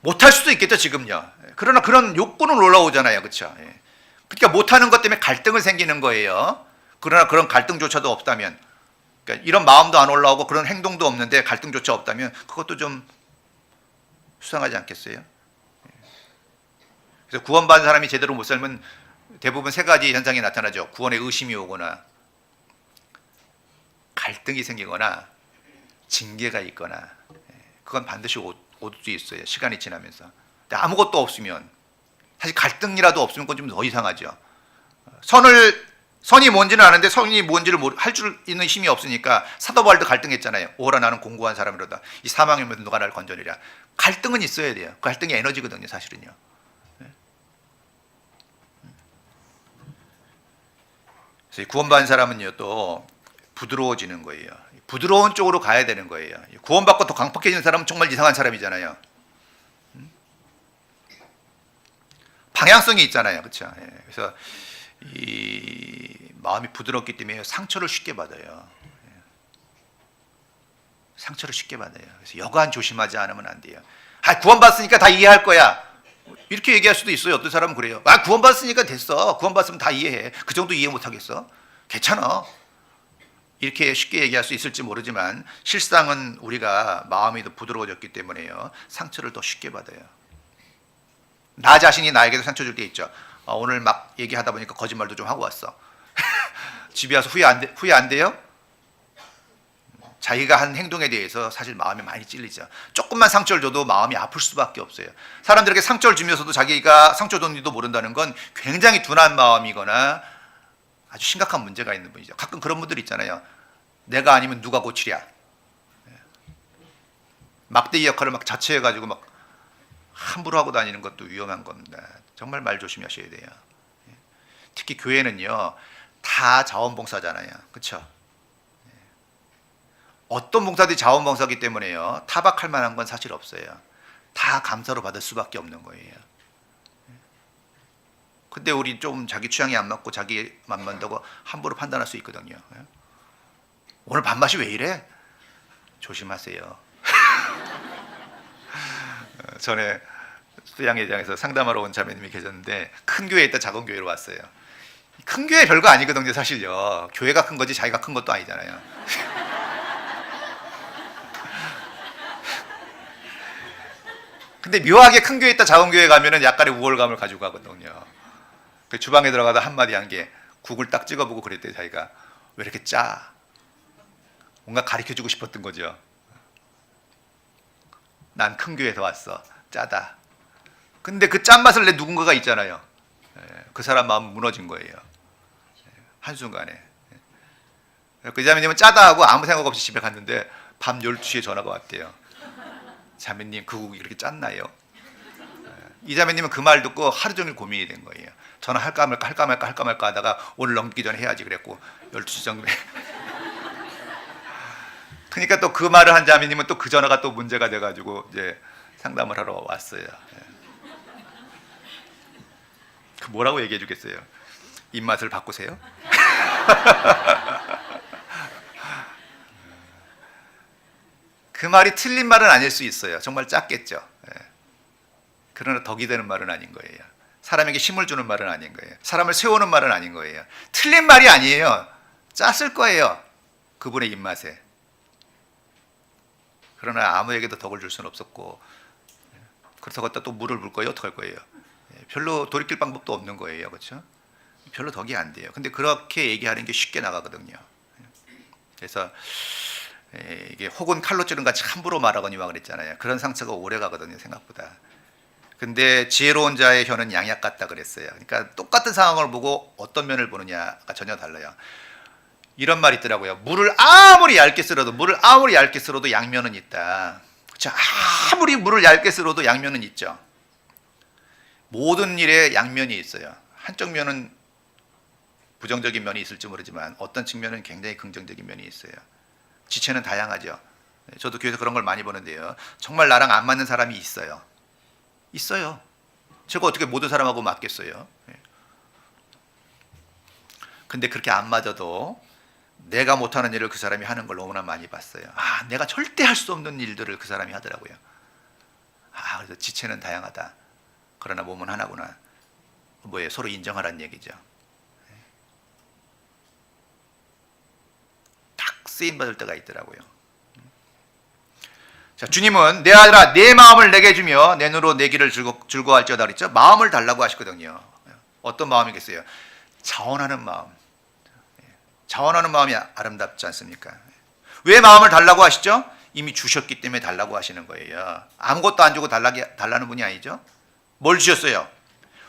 못할 수도 있겠죠 지금요. 그러나 그런 욕구는 올라오잖아요. 그렇죠? 그러니까 못하는 것 때문에 갈등을 생기는 거예요. 그러나 그런 갈등조차도 없다면, 그러니까 이런 마음도 안 올라오고 그런 행동도 없는데 갈등조차 없다면 그것도 좀 수상하지 않겠어요? 그래서 구원받은 사람이 제대로 못 살면 대부분 세 가지 현상이 나타나죠. 구원에 의심이 오거나 갈등이 생기거나 징계가 있거나. 그건 반드시 올 수 있어요. 시간이 지나면서. 근데 아무것도 없으면, 사실 갈등이라도 없으면 그건 좀 더 이상하죠. 선이 뭔지는 아는데 선이 뭔지를 할 줄 있는 힘이 없으니까 사도 바울도 갈등했잖아요. 오라 나는 공고한 사람이로다. 이 사망이면 누가 나를 건져내랴. 갈등은 있어야 돼요. 그 갈등이 에너지거든요, 사실은요. 그래서 구원받은 사람은요 또 부드러워지는 거예요. 부드러운 쪽으로 가야 되는 거예요. 구원받고 더 강팍해지는 사람은 정말 이상한 사람이잖아요. 방향성이 있잖아요. 그렇죠? 그래서 이 마음이 부드럽기 때문에 상처를 쉽게 받아요. 상처를 쉽게 받아요. 그래서 여간 조심하지 않으면 안 돼요. 구원받았으니까 다 이해할 거야. 이렇게 얘기할 수도 있어요. 어떤 사람은 그래요. 구원받았으니까 됐어. 구원받았으면 다 이해해. 그 정도 이해 못하겠어? 괜찮아. 이렇게 쉽게 얘기할 수 있을지 모르지만 실상은 우리가 마음이 더 부드러워졌기 때문에요. 상처를 더 쉽게 받아요. 나 자신이 나에게도 상처 줄 때 있죠. 오늘 막 얘기하다 보니까 거짓말도 좀 하고 왔어. 집에 와서 후회 안 돼요? 자기가 한 행동에 대해서 사실 마음이 많이 찔리죠. 조금만 상처를 줘도 마음이 아플 수밖에 없어요. 사람들에게 상처를 주면서도 자기가 상처 줬는지도 모른다는 건 굉장히 둔한 마음이거나 아주 심각한 문제가 있는 분이죠. 가끔 그런 분들 있잖아요. 내가 아니면 누가 고치랴. 막대기 역할을 막 자처해가지고 막 함부로 하고 다니는 것도 위험한 겁니다. 정말 말 조심하셔야 돼요. 특히 교회는요 다 자원봉사잖아요. 그렇죠? 어떤 봉사들이 자원봉사기 때문에요 타박할 만한 건 사실 없어요. 다 감사로 받을 수밖에 없는 거예요. 근데 우리 좀 자기 취향이 안 맞고 자기만 만다고 함부로 판단할 수 있거든요. 오늘 밥맛이 왜 이래? 조심하세요. 전에 수양회장에서 상담하러 온 자매님이 계셨는데 큰 교회에 있다 작은 교회로 왔어요. 큰 교회 별거 아니거든요 사실요. 교회가 큰 거지 자기가 큰 것도 아니잖아요. 근데 묘하게 큰 교회 있다 작은 교회 가면은 약간의 우월감을 가지고 가거든요. 그 주방에 들어가다 한마디 한 게 국을 딱 찍어보고 그랬대요. 자기가 왜 이렇게 짜? 뭔가 가르쳐주고 싶었던 거죠. 난 큰 교회에서 왔어. 짜다. 근데 그 짠맛을 내 누군가가 있잖아요. 그 사람 마음은 무너진 거예요. 한순간에. 그 자매님은 짜다 하고 아무 생각 없이 집에 갔는데 밤 12시에 전화가 왔대요. 자매님 그 국이 그렇게 짰나요? 이 자매님은 그 말 듣고 하루 종일 고민이 된 거예요. 전화할까 말까 할까 말까 할까 말까 하다가 오늘 넘기기 전에 해야지 그랬고 12시 정도에 그러니까 또 그 말을 한 자매님은 또 그 전화가 또 문제가 돼가지고 이제 상담을 하러 왔어요. 그 뭐라고 얘기해 주겠어요? 입맛을 바꾸세요? 그 말이 틀린 말은 아닐 수 있어요. 정말 짰겠죠. 그러나 덕이 되는 말은 아닌 거예요. 사람에게 힘을 주는 말은 아닌 거예요. 사람을 세우는 말은 아닌 거예요. 틀린 말이 아니에요. 짰을 거예요. 그분의 입맛에. 그러나 아무에게도 덕을 줄 수는 없었고, 그렇다고 갖다 또 물을 물 거예요? 어떡할 거예요? 별로 돌이킬 방법도 없는 거예요. 그렇죠? 별로 덕이 안 돼요. 근데 그렇게 얘기하는 게 쉽게 나가거든요. 그래서 이게 혹은 칼로 찌른 같이 함부로 말하거니와 그랬잖아요. 그런 상처가 오래 가거든요. 생각보다. 근데 지혜로운 자의 혀는 양약 같다 그랬어요. 그러니까 똑같은 상황을 보고 어떤 면을 보느냐가 전혀 달라요. 이런 말이 있더라고요. 물을 아무리 얇게 썰어도 양면은 있다. 그렇죠? 아무리 물을 얇게 썰어도 양면은 있죠. 모든 일에 양면이 있어요. 한쪽 면은 부정적인 면이 있을지 모르지만 어떤 측면은 굉장히 긍정적인 면이 있어요. 지체는 다양하죠. 저도 교회에서 그런 걸 많이 보는데요. 정말 나랑 안 맞는 사람이 있어요. 제가 어떻게 모든 사람하고 맞겠어요? 근데 그렇게 안 맞아도 내가 못하는 일을 그 사람이 하는 걸 너무나 많이 봤어요. 내가 절대 할 수 없는 일들을 그 사람이 하더라고요. 그래서 지체는 다양하다. 그러나 몸은 하나구나. 뭐예요? 서로 인정하라는 얘기죠. 딱 쓰임 받을 때가 있더라고요. 자, 주님은 내 아들아 내 마음을 내게 주며 내 눈으로 내 길을 즐거워할지어다 그랬죠. 마음을 달라고 하시거든요. 어떤 마음이겠어요? 자원하는 마음. 자원하는 마음이 아름답지 않습니까? 왜 마음을 달라고 하시죠? 이미 주셨기 때문에 달라고 하시는 거예요. 아무것도 안 주고 달라는 분이 아니죠. 뭘 주셨어요?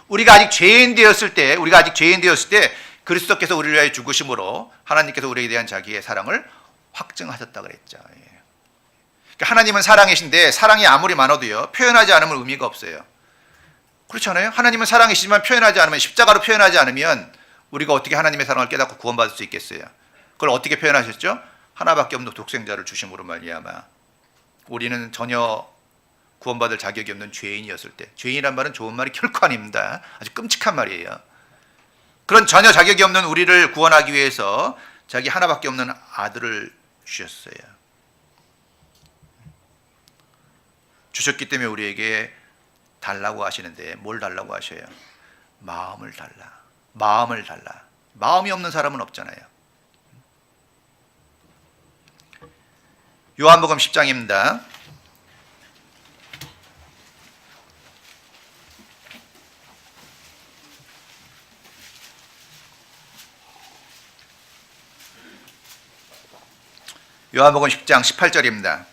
우리가 아직 죄인 되었을 때 그리스도께서 우리를 위하여 죽으심으로 하나님께서 우리에 대한 자기의 사랑을 확증하셨다 그랬죠. 그러니까 하나님은 사랑이신데 사랑이 아무리 많아도요 표현하지 않으면 의미가 없어요. 그렇잖아요. 하나님은 사랑이시지만 표현하지 않으면, 십자가로 표현하지 않으면 우리가 어떻게 하나님의 사랑을 깨닫고 구원받을 수 있겠어요? 그걸 어떻게 표현하셨죠? 하나밖에 없는 독생자를 주심으로 말미암아 우리는 전혀 구원받을 자격이 없는 죄인이었을 때, 죄인이란 말은 좋은 말이 결코 아닙니다. 아주 끔찍한 말이에요. 그런 전혀 자격이 없는 우리를 구원하기 위해서 자기 하나밖에 없는 아들을 주셨어요. 주셨기 때문에 우리에게 달라고 하시는데 뭘 달라고 하셔요? 마음을 달라. 마음을 달라. 마음이 없는 사람은 없잖아요. 요한복음 10장입니다. 요한복음 10장 18절입니다.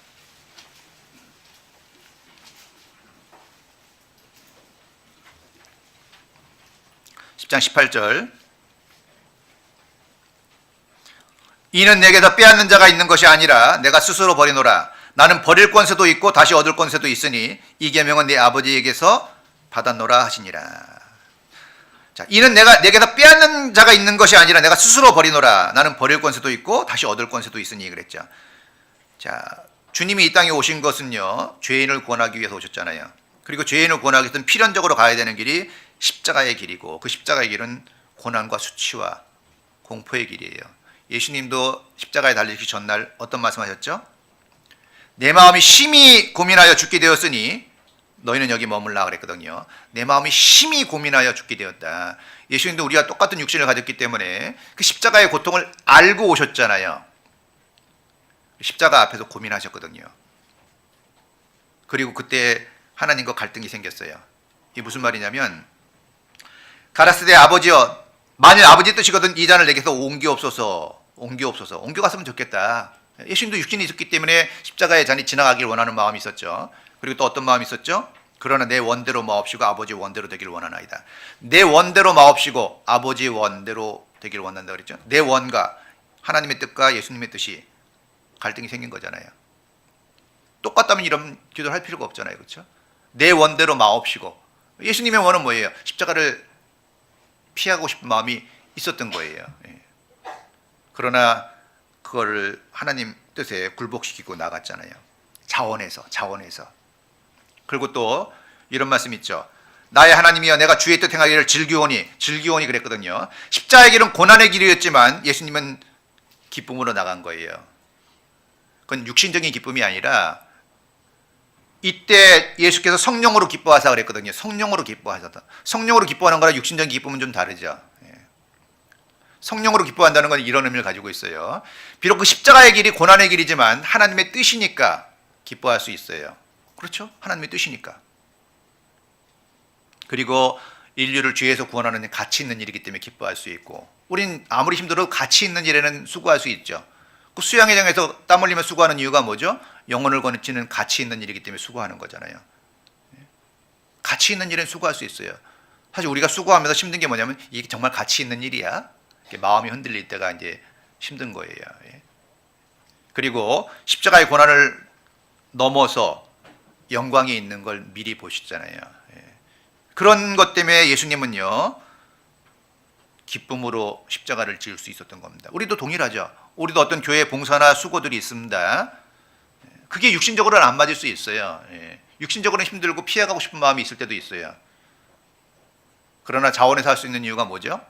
장 18절. 이는 내게서 빼앗는 자가 있는 것이 아니라 내가 스스로 버리노라. 나는 버릴 권세도 있고 다시 얻을 권세도 있으니 이 계명은 내 아버지에게서 받았노라 하시니라. 자, 이는 내게서 빼앗는 자가 있는 것이 아니라 내가 스스로 버리노라. 나는 버릴 권세도 있고 다시 얻을 권세도 있으니 그랬죠. 자, 주님이 이 땅에 오신 것은요 죄인을 구원하기 위해서 오셨잖아요. 그리고 죄인을 구원하기 위해서는 필연적으로 가야 되는 길이 십자가의 길이고, 그 십자가의 길은 고난과 수치와 공포의 길이에요. 예수님도 십자가에 달리시기 전날 어떤 말씀하셨죠? 내 마음이 심히 고민하여 죽게 되었으니 너희는 여기 머물라 그랬거든요. 내 마음이 심히 고민하여 죽게 되었다. 예수님도 우리가 똑같은 육신을 가졌기 때문에 그 십자가의 고통을 알고 오셨잖아요. 십자가 앞에서 고민하셨거든요. 그리고 그때 하나님과 갈등이 생겼어요. 이게 무슨 말이냐면, 가라사대 아버지여, 만일 아버지 뜻이거든 이 잔을 내게서 옮겨갔으면 좋겠다. 예수님도 육신이 있었기 때문에 십자가의 잔이 지나가길 원하는 마음이 있었죠. 그리고 또 어떤 마음이 있었죠? 그러나 내 원대로 마옵시고 아버지 원대로 되길 원하나이다. 내 원대로 마옵시고 아버지 원대로 되길 원한다 그랬죠. 내 원과 하나님의 뜻과 예수님의 뜻이 갈등이 생긴 거잖아요. 똑같다면 이런 기도를 할 필요가 없잖아요. 그렇죠? 내 원대로 마옵시고, 예수님의 원은 뭐예요? 십자가를 피하고 싶은 마음이 있었던 거예요. 그러나 그거를 하나님 뜻에 굴복시키고 나갔잖아요. 자원해서. 그리고 또 이런 말씀 있죠. 나의 하나님이여 내가 주의 뜻 행하기를 즐기오니 그랬거든요. 십자가의 길은 고난의 길이었지만 예수님은 기쁨으로 나간 거예요. 그건 육신적인 기쁨이 아니라 이때 예수께서 성령으로 기뻐하사 그랬거든요. 성령으로 기뻐하셨다. 성령으로 기뻐하는 거랑 육신적인 기쁨은 좀 다르죠. 성령으로 기뻐한다는 건 이런 의미를 가지고 있어요. 비록 그 십자가의 길이 고난의 길이지만 하나님의 뜻이니까 기뻐할 수 있어요. 그렇죠? 하나님의 뜻이니까. 그리고 인류를 죄에서 구원하는 가치 있는 일이기 때문에 기뻐할 수 있고, 우린 아무리 힘들어도 가치 있는 일에는 수고할 수 있죠. 그 수양회장에서 땀 흘리며 수고하는 이유가 뭐죠? 영혼을 건지는 가치 있는 일이기 때문에 수고하는 거잖아요. 가치 있는 일은 수고할 수 있어요. 사실 우리가 수고하면서 힘든 게 뭐냐면 이게 정말 가치 있는 일이야? 마음이 흔들릴 때가 이제 힘든 거예요. 그리고 십자가의 고난을 넘어서 영광이 있는 걸 미리 보시잖아요. 그런 것 때문에 예수님은요 기쁨으로 십자가를 지을 수 있었던 겁니다. 우리도 동일하죠. 우리도 어떤 교회 봉사나 수고들이 있습니다. 그게 육신적으로는 안 맞을 수 있어요. 육신적으로는 힘들고 피해가고 싶은 마음이 있을 때도 있어요. 그러나 자원해서 할 수 있는 이유가 뭐죠?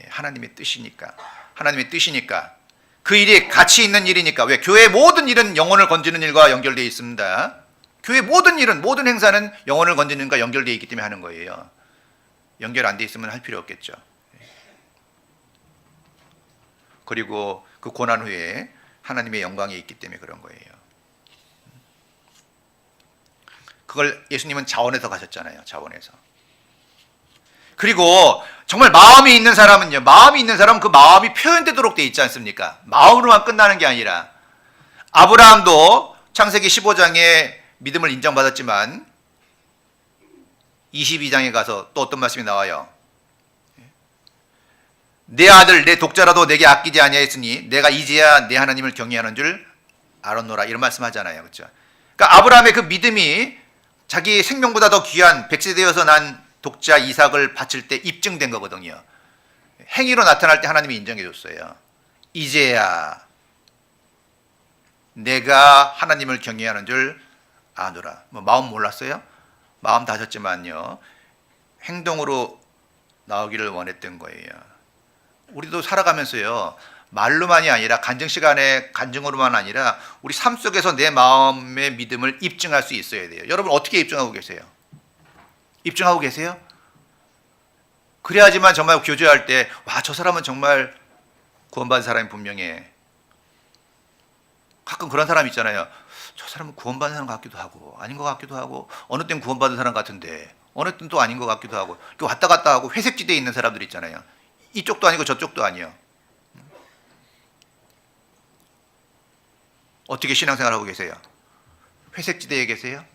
하나님의 뜻이니까. 하나님의 뜻이니까. 그 일이 가치 있는 일이니까. 왜? 교회의 모든 일은 영혼을 건지는 일과 연결되어 있습니다. 교회의 모든 일은, 모든 행사는 영혼을 건지는 일과 연결되어 있기 때문에 하는 거예요. 연결 안 돼 있으면 할 필요 없겠죠. 그리고 그 고난 후에 하나님의 영광이 있기 때문에 그런 거예요. 그걸 예수님은 자원해서 가셨잖아요. 자원해서. 그리고 정말 마음이 있는 사람은요. 마음이 있는 사람은 그 마음이 표현되도록 돼 있지 않습니까? 마음으로만 끝나는 게 아니라 아브라함도 창세기 15장에 믿음을 인정받았지만 22장에 가서 또 어떤 말씀이 나와요? 내 아들 내 독자라도 내게 아끼지 아니하였으니 내가 이제야 내 하나님을 경외하는 줄 알았노라 이런 말씀하잖아요. 그렇죠? 그러니까 아브라함의 그 믿음이 자기 생명보다 더 귀한 백세되어서 난 독자 이삭을 바칠 때 입증된 거거든요. 행위로 나타날 때 하나님이 인정해 줬어요. 이제야 내가 하나님을 경외하는 줄 아노라. 뭐 마음 몰랐어요? 마음 다졌지만요. 행동으로 나오기를 원했던 거예요. 우리도 살아가면서요. 말로만이 아니라 간증 시간에 간증으로만 아니라 우리 삶 속에서 내 마음의 믿음을 입증할 수 있어야 돼요. 여러분 어떻게 입증하고 계세요? 입증하고 계세요? 그래야지만 정말 교제할 때 와, 저 사람은 정말 구원받은 사람이 분명해. 가끔 그런 사람 있잖아요. 저 사람은 구원받은 사람 같기도 하고 아닌 것 같기도 하고 어느 땐 구원받은 사람 같은데 어느 땐 또 아닌 것 같기도 하고 왔다 갔다 하고 회색지대에 있는 사람들 있잖아요. 이쪽도 아니고 저쪽도 아니요. 어떻게 신앙생활하고 계세요? 회색지대에 계세요?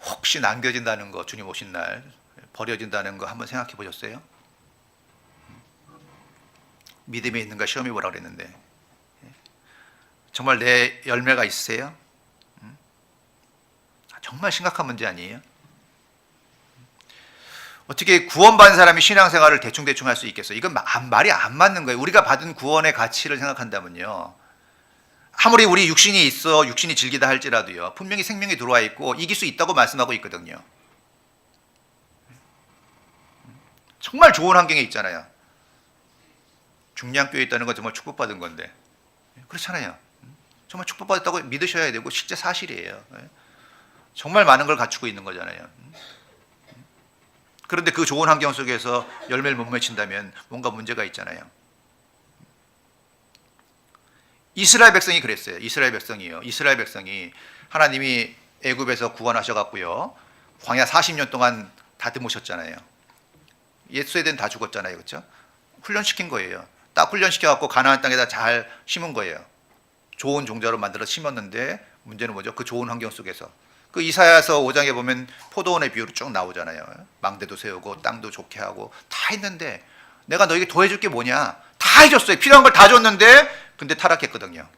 혹시 남겨진다는 거, 주님 오신 날 버려진다는 거 한번 생각해 보셨어요? 믿음에 있는가 시험해 보라 그랬는데 정말 내 열매가 있으세요? 정말 심각한 문제 아니에요? 어떻게 구원받은 사람이 신앙생활을 대충대충 할 수 있겠어요? 이건 말이 안 맞는 거예요. 우리가 받은 구원의 가치를 생각한다면요. 아무리 우리 육신이 있어 육신이 즐기다 할지라도요. 분명히 생명이 들어와 있고 이길 수 있다고 말씀하고 있거든요. 정말 좋은 환경에 있잖아요. 중량교에 있다는 건 정말 축복받은 건데 그렇잖아요. 정말 축복받았다고 믿으셔야 되고 실제 사실이에요. 정말 많은 걸 갖추고 있는 거잖아요. 그런데 그 좋은 환경 속에서 열매를 못 맺힌다면 뭔가 문제가 있잖아요. 이스라엘 백성이 그랬어요. 이스라엘 백성이 하나님이 애굽에서 구원하셔갖고요. 광야 40년 동안 다듬으셨잖아요. 옛 세대는 다 죽었잖아요. 그렇죠? 훈련시킨 거예요. 딱 훈련시켜갖고 가나안 땅에다 잘 심은 거예요. 좋은 종자로 만들어 심었는데 문제는 뭐죠? 그 좋은 환경 속에서 그 이사야서 5장에 보면 포도원의 비유로 쭉 나오잖아요. 망대도 세우고 땅도 좋게 하고 다 했는데 내가 너에게 더해줄 게 뭐냐? 다 해줬어요. 필요한 걸 다 줬는데 근데 타락했거든요.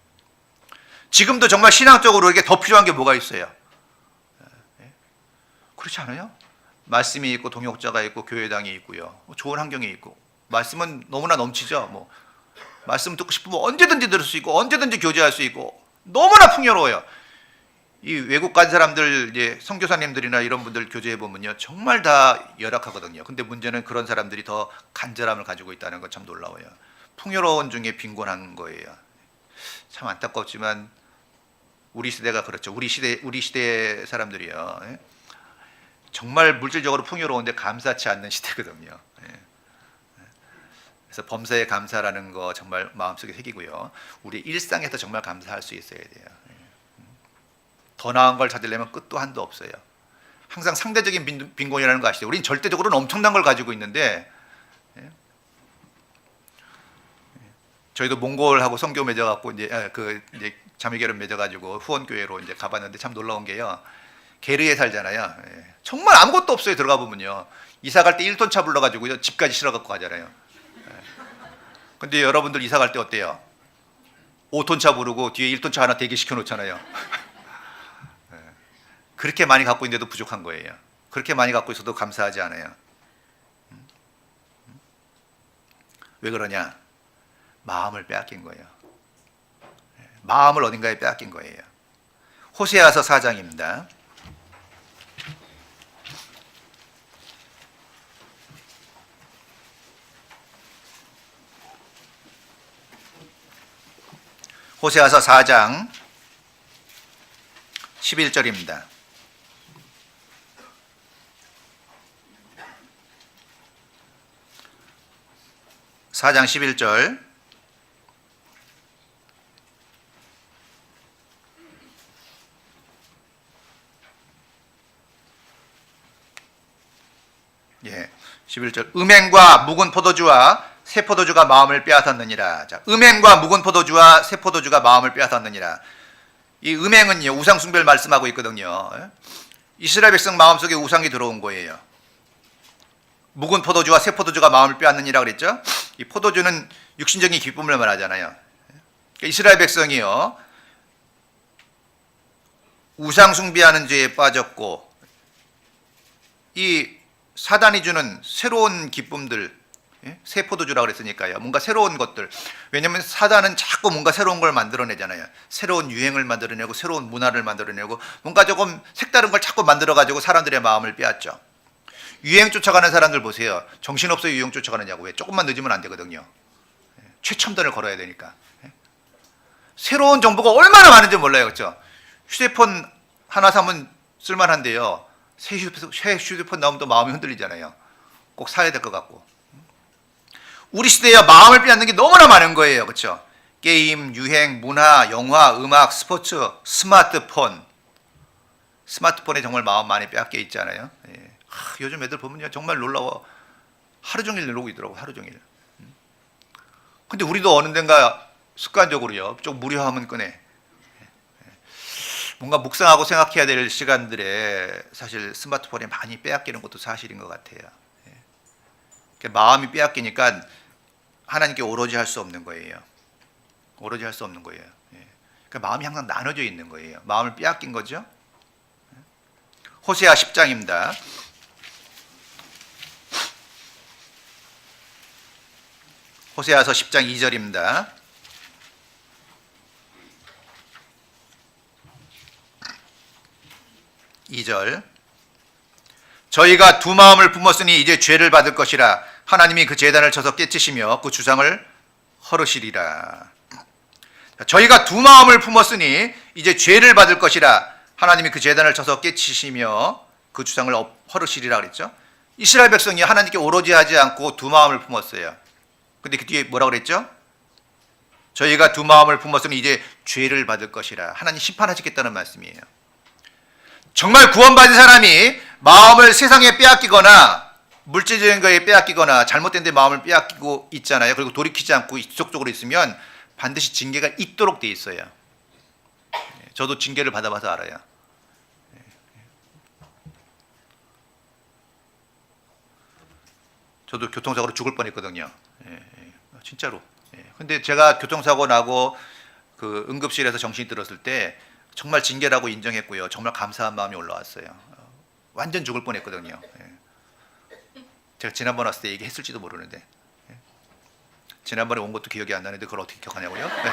지금도 정말 신앙적으로 이게 더 필요한 게 뭐가 있어요? 그렇지 않아요? 말씀이 있고 동역자가 있고 교회당이 있고요. 좋은 환경이 있고 말씀은 너무나 넘치죠. 뭐 말씀 듣고 싶으면 언제든지 들을 수 있고 언제든지 교제할 수 있고 너무나 풍요로워요. 이 외국 간 사람들 이제 선교사님들이나 이런 분들 교제해 보면요 정말 다 열악하거든요. 근데 문제는 그런 사람들이 더 간절함을 가지고 있다는 건 참 놀라워요. 풍요로운 중에 빈곤한 거예요. 참 안타깝지만 우리 시대가 그렇죠. 우리 시대 사람들이요 정말 물질적으로 풍요로운데 감사치 않는 시대거든요. 그래서 범사에 감사라는 거 정말 마음속에 새기고요. 우리 일상에서 정말 감사할 수 있어야 돼요. 더 나은 걸 찾으려면 끝도 한도 없어요. 항상 상대적인 빈곤이라는 거 아시죠? 우린 절대적으로는 엄청난 걸 가지고 있는데 저희도 몽골하고 선교 맺어갖고 이제 자매결혼 맺어가지고 후원교회로 이제 가봤는데 참 놀라운 게요. 게르에 살잖아요. 정말 아무것도 없어요. 들어가 보면요. 이사 갈 때 1톤 차 불러가지고 집까지 실어갖고 가잖아요. 근데 여러분들 이사 갈 때 어때요? 5톤 차 부르고 뒤에 1톤 차 하나 대기시켜 놓잖아요. 그렇게 많이 갖고 있는데도 부족한 거예요. 그렇게 많이 갖고 있어도 감사하지 않아요. 왜 그러냐? 마음을 빼앗긴 거예요. 마음을 어딘가에 빼앗긴 거예요. 호세아서 4장입니다. 호세아서 4장 11절입니다. (4장 11절) 예, 11절 음행과 묵은 포도주와 새 포도주가 마음을 빼앗았느니라. 자, 음행과 묵은 포도주와 새 포도주가 마음을 빼앗았느니라. 이 음행은요 우상 숭배를 말씀하고 있거든요. 이스라엘 백성 마음속에 우상이 들어온 거예요. 묵은 포도주와 새 포도주가 마음을 빼앗느니라 그랬죠. 이 포도주는 육신적인 기쁨을 말하잖아요. 그러니까 이스라엘 백성이요 우상 숭배하는 죄에 빠졌고 이 사단이 주는 새로운 기쁨들 새 포도주라고 그랬으니까요. 뭔가 새로운 것들. 왜냐하면 사단은 자꾸 뭔가 새로운 걸 만들어내잖아요. 새로운 유행을 만들어내고 새로운 문화를 만들어내고 뭔가 조금 색다른 걸 자꾸 만들어가지고 사람들의 마음을 빼앗죠. 유행 쫓아가는 사람들 보세요. 정신없어 유행 쫓아가느냐고. 왜? 조금만 늦으면 안 되거든요. 최첨단을 걸어야 되니까. 새로운 정보가 얼마나 많은지 몰라요. 그렇죠? 휴대폰 하나 사면 쓸만한데요. 새 휴대폰 나오면 또 마음이 흔들리잖아요. 꼭 사야 될 것 같고. 우리 시대에 마음을 빼앗는 게 너무나 많은 거예요. 그렇죠? 게임, 유행, 문화, 영화, 음악, 스포츠, 스마트폰. 스마트폰에 정말 마음 많이 빼앗겨 있잖아요. 예. 요즘 애들 보면요 정말 놀라워. 하루 종일 이러고 있더라고. 하루 종일. 근데 우리도 어느 땐가 습관적으로요 좀 무료하면 꺼내. 뭔가 묵상하고 생각해야 될 시간들에 사실 스마트폰에 많이 빼앗기는 것도 사실인 것 같아요. 마음이 빼앗기니까 하나님께 오로지 할 수 없는 거예요. 오로지 할 수 없는 거예요. 그러니까 마음이 항상 나눠져 있는 거예요. 마음을 빼앗긴 거죠. 호세아 10장입니다. 호세아서 10장 2절입니다. 저희가 두 마음을 품었으니 이제 죄를 받을 것이라. 하나님이 그 제단을 쳐서 깨치시며 그 주상을 헐으시리라. 저희가 두 마음을 품었으니 이제 죄를 받을 것이라. 하나님이 그 제단을 쳐서 깨치시며 그 주상을 헐으시리라 그랬죠. 이스라엘 백성이 하나님께 오로지 하지 않고 두 마음을 품었어요. 근데 그 뒤에 뭐라고 그랬죠? 저희가 두 마음을 품었으니 이제 죄를 받을 것이라. 하나님 심판하시겠다는 말씀이에요. 정말 구원받은 사람이 마음을 세상에 빼앗기거나 물질적인 거에 빼앗기거나 잘못된 데 마음을 빼앗기고 있잖아요. 그리고 돌이키지 않고 지속적으로 있으면 반드시 징계가 있도록 돼 있어요. 저도 징계를 받아봐서 알아요. 저도 교통사고로 죽을 뻔했거든요. 예, 예, 진짜로. 예. 근데 제가 교통사고 나고 그 응급실에서 정신이 들었을 때 정말 징계라고 인정했고요. 정말 감사한 마음이 올라왔어요. 완전 죽을 뻔했거든요. 예. 제가 지난번 왔을 때 얘기했을지도 모르는데, 예. 지난번에 온 것도 기억이 안 나는데 그걸 어떻게 기억하냐고요? 네.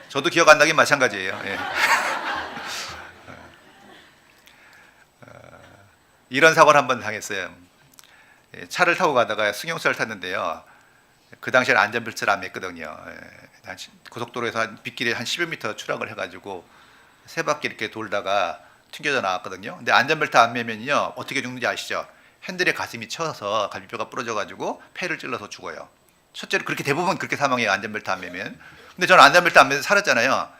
저도 기억 안 나긴 마찬가지예요. 예. 이런 사고를 한번 당했어요. 예, 차를 타고 가다가 승용차를 탔는데요. 그 당시에는 안전벨트를 안 맸거든요. 예, 고속도로에서 한 빗길에 한 10여 미터 추락을 해가지고 세 바퀴 이렇게 돌다가 튕겨져 나왔거든요. 근데 안전벨트 안 매면요 어떻게 죽는지 아시죠? 핸들에 가슴이 쳐서 갈비뼈가 부러져가지고 폐를 찔러서 죽어요. 첫째로 그렇게 대부분 그렇게 사망해요. 안전벨트 안 매면. 근데 저는 안전벨트 안 매서 살았잖아요.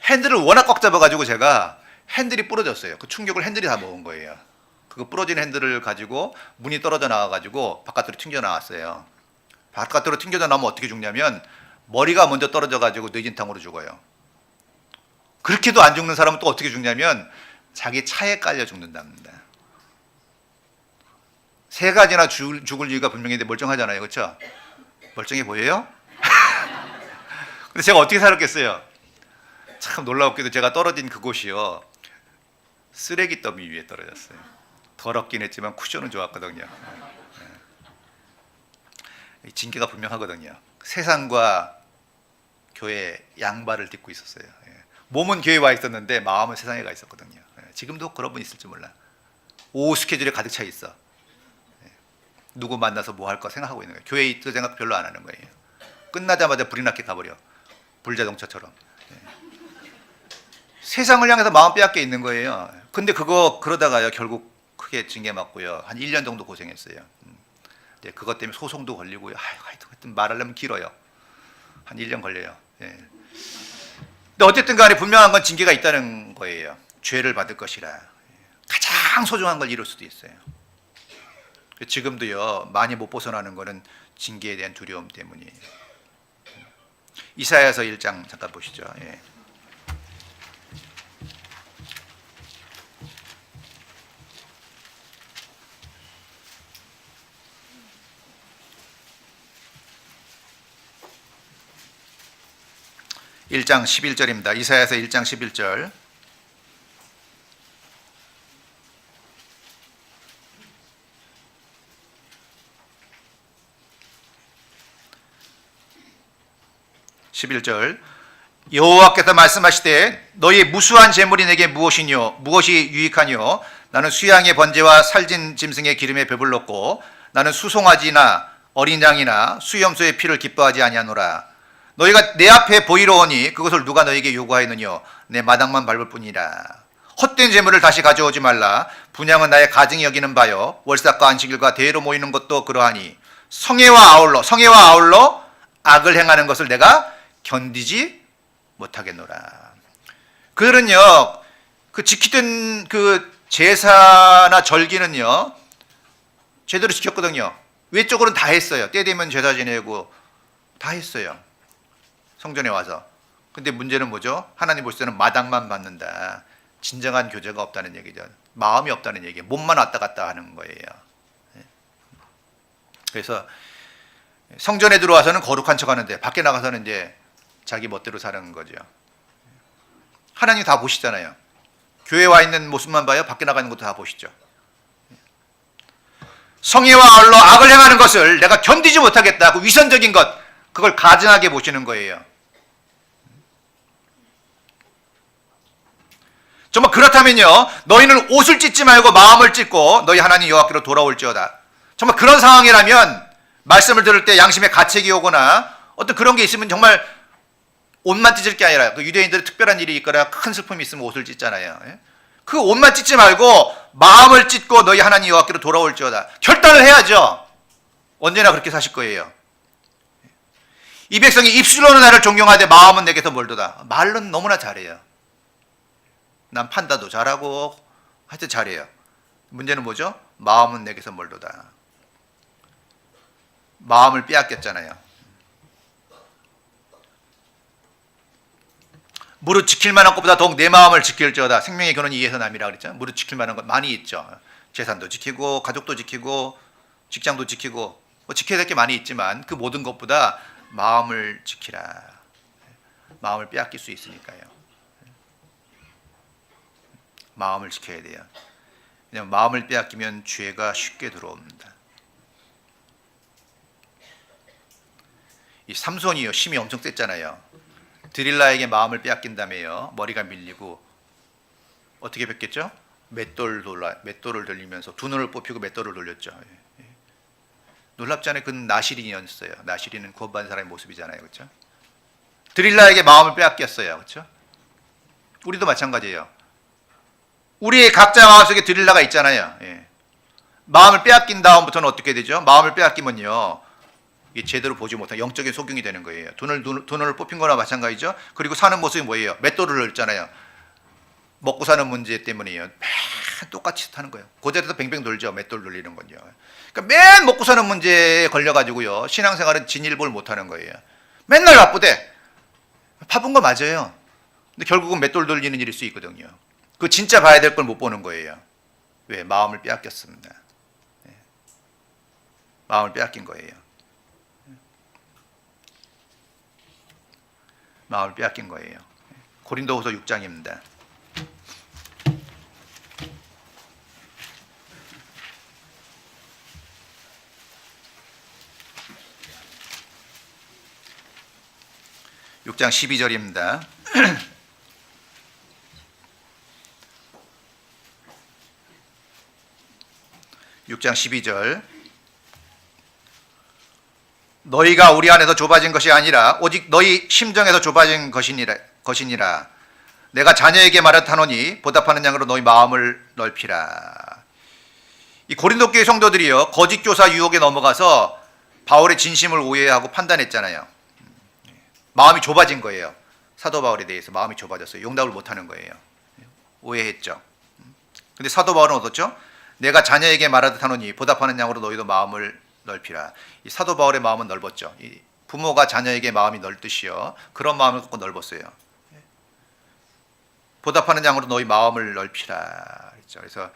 핸들을 워낙 꽉 잡아가지고 제가 핸들이 부러졌어요. 그 충격을 핸들이 다 먹은 거예요. 그 부러진 핸들을 가지고 문이 떨어져 나와가지고 바깥으로 튕겨 나왔어요. 바깥으로 튕겨져 나오면 어떻게 죽냐면 머리가 먼저 떨어져가지고 뇌진탕으로 죽어요. 그렇게도 안 죽는 사람은 또 어떻게 죽냐면 자기 차에 깔려 죽는답니다. 세 가지나 죽을 이유가 분명한데 멀쩡하잖아요. 그렇죠? 멀쩡해 보여요? 근데 제가 어떻게 살았겠어요? 참 놀라웠게도 제가 떨어진 그곳이요. 쓰레기 더미 위에 떨어졌어요. 더럽긴 했지만 쿠션은 좋았거든요. 징계가 분명하거든요. 세상과 교회 양발을 딛고 있었어요. 몸은 교회에 와 있었는데 마음은 세상에 가 있었거든요. 지금도 그런 분 있을지 몰라. 오후 스케줄에 가득 차 있어. 누구 만나서 뭐 할까 생각하고 있는 거예요. 교회에 있을 생각 별로 안 하는 거예요. 끝나자마자 불이 나게 가버려. 불자동차처럼. 세상을 향해서 마음 빼앗겨 있는 거예요. 근데 그거 그러다가요 결국 크게 징계 맞고요. 한 1년 정도 고생했어요. 이제 그것 때문에 소송도 걸리고요. 하여튼 말하려면 길어요. 한 1년 걸려요. 예. 근데 어쨌든 간에 분명한 건 징계가 있다는 거예요. 죄를 받을 것이라. 가장 소중한 걸 이룰 수도 있어요. 지금도요 많이 못 벗어나는 거는 징계에 대한 두려움 때문이에요. 이사야서 1장 잠깐 보시죠. 예. (1장 11절입니다) 이사야서 1장 11절. (11절) 여호와께서 말씀하시되 너희 무수한 재물이 내게 무엇이뇨 무엇이 유익하뇨 나는 수양의 번제와 살진 짐승의 기름에 배불렀고 나는 수송아지나 어린 양이나 수염소의 피를 기뻐하지 아니하노라. 너희가 내 앞에 보이러 오니 그것을 누가 너희에게 요구하였느뇨 내 마당만 밟을 뿐이라. 헛된 재물을 다시 가져오지 말라. 분향은 나의 가증이 여기는 바요 월삭과 안식일과 대회로 모이는 것도 그러하니 성회와 아울러 악을 행하는 것을 내가 견디지 못하겠노라. 그들은요 그 지키던 그 제사나 절기는요 제대로 지켰거든요. 외적으로는 다 했어요. 때 되면 제사 지내고 다 했어요. 성전에 와서. 근데 문제는 뭐죠? 하나님 볼 때는 마당만 받는다. 진정한 교제가 없다는 얘기죠. 마음이 없다는 얘기예요. 몸만 왔다 갔다 하는 거예요. 그래서 성전에 들어와서는 거룩한 척 하는데 밖에 나가서는 이제 자기 멋대로 사는 거죠. 하나님 다 보시잖아요. 교회에 와 있는 모습만 봐요? 밖에 나가는 것도 다 보시죠. 성회와 아울러 악을 행하는 것을 내가 견디지 못하겠다. 그 위선적인 것, 그걸 가증하게 보시는 거예요. 정말 그렇다면요 너희는 옷을 찢지 말고 마음을 찢고 너희 하나님 여호와께로 돌아올지어다. 정말 그런 상황이라면 말씀을 들을 때 양심의 가책이 오거나 어떤 그런 게 있으면 정말 옷만 찢을 게 아니라 그 유대인들의 특별한 일이 있거나 큰 슬픔이 있으면 옷을 찢잖아요. 그 옷만 찢지 말고 마음을 찢고 너희 하나님 여호와께로 돌아올지어다. 결단을 해야죠. 언제나 그렇게 사실 거예요. 이 백성이 입술로는 나를 존경하되 마음은 내게서 멀도다. 말은 너무나 잘해요. 난 판단도 잘하고 하여튼 잘해요. 문제는 뭐죠? 마음은 내게서 멀도다. 마음을 빼앗겼잖아요. 무릇 지킬 만한 것보다 더욱 내 마음을 지킬지어다. 생명의 근원이 이에서 남이라 그랬죠. 무릇 지킬 만한 것 많이 있죠. 재산도 지키고 가족도 지키고 직장도 지키고 뭐 지켜야 될 게 많이 있지만 그 모든 것보다 마음을 지키라. 마음을 빼앗길 수 있으니까요. 마음을 지켜야 돼요. 왜냐하면 마음을 빼앗기면 죄가 쉽게 들어옵니다. 이 삼손이요, 힘이 엄청 셌잖아요. 드릴라에게 마음을 빼앗긴다며요. 머리가 밀리고 어떻게 뵙겠죠? 맷돌을 돌리면서 두 눈을 뽑히고 맷돌을 돌렸죠. 놀랍지 않아요? 그는 나시린이었어요. 나시린은 구원받은 사람의 모습이잖아요, 그렇죠? 드릴라에게 마음을 빼앗겼어요, 그렇죠? 우리도 마찬가지예요. 우리의 각자 마음속에 드릴라가 있잖아요. 마음을 빼앗긴 다음부터는 어떻게 되죠? 마음을 빼앗기면요, 이게 제대로 보지 못한 영적인 속용이 되는 거예요. 돈을 뽑힌 거나 마찬가지죠. 그리고 사는 모습이 뭐예요? 맷돌을 넣었잖아요. 먹고 사는 문제 때문이에요. 맨 똑같이 하는 거예요. 그 자리에서 뱅뱅 돌죠. 맷돌 돌리는 건요. 그러니까 맨 먹고 사는 문제에 걸려가지고요, 신앙생활은 진일보를 못하는 거예요. 맨날 바쁘대. 바쁜 거 맞아요. 근데 결국은 맷돌 돌리는 일일 수 있거든요. 그 진짜 봐야 될 걸 못 보는 거예요. 왜? 마음을 빼앗겼습니다. 마음을 빼앗긴 거예요. 마음을 빼앗긴 거예요. 고린도후서 6장입니다. (6장 12절입니다) 6장 12절 너희가 우리 안에서 좁아진 것이 아니라 오직 너희 심정에서 좁아진 것이니라. 내가 자녀에게 말하노니 보답하는 양으로 너희 마음을 넓히라. 이 고린도 교회 성도들이요, 거짓 교사 유혹에 넘어가서 바울의 진심을 오해하고 판단했잖아요. 마음이 좁아진 거예요. 사도 바울에 대해서 마음이 좁아졌어요. 용납을 못하는 거예요. 오해했죠. 근데 사도 바울은 어떻죠? 내가 자녀에게 말하듯 하노니 보답하는 양으로 너희도 마음을 넓히라. 이 사도 바울의 마음은 넓었죠. 이 부모가 자녀에게 마음이 넓듯이요, 그런 마음을 갖고 넓었어요. 보답하는 양으로 너희 마음을 넓히라. 그래서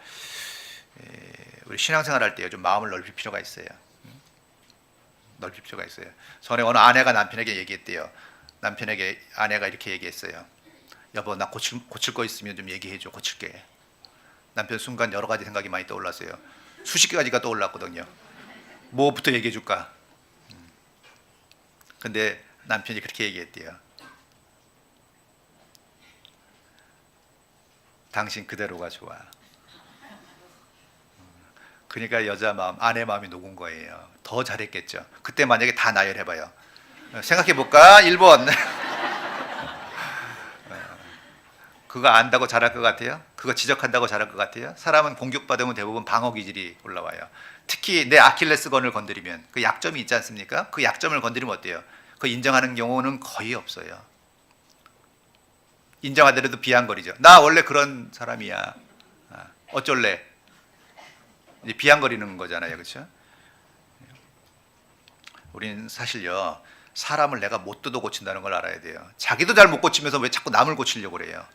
우리 신앙생활 할 때 좀 마음을 넓힐 필요가 있어요. 넓힐 필요가 있어요. 전에 어느 아내가 남편에게 얘기했대요. 남편에게 아내가 이렇게 얘기했어요. 여보, 나 고칠 거 있으면 좀 얘기해줘. 고칠게. 남편 순간 여러 가지 생각이 많이 떠올랐어요. 수십 가지가 떠올랐거든요. 뭐부터 얘기해 줄까? 근데 남편이 그렇게 얘기했대요. 당신 그대로가 좋아. 그러니까 여자 마음, 아내 마음이 녹은 거예요. 더 잘했겠죠. 그때 만약에 다 나열해봐요. 생각해볼까? 1번. 그거 안다고 잘할 것 같아요? 그거 지적한다고 잘할 것 같아요? 사람은 공격받으면 대부분 방어 기질이 올라와요. 특히 내 아킬레스건을 건드리면, 그 약점이 있지 않습니까? 그 약점을 건드리면 어때요? 그 인정하는 경우는 거의 없어요. 인정하더라도 비아냥거리죠. 나 원래 그런 사람이야. 어쩔래? 이제 비아냥거리는 거잖아요, 그렇죠? 우리는 사실요, 사람을 내가 못 뜯어 고친다는 걸 알아야 돼요. 자기도 잘 못 고치면서 왜 자꾸 남을 고치려고 그래요?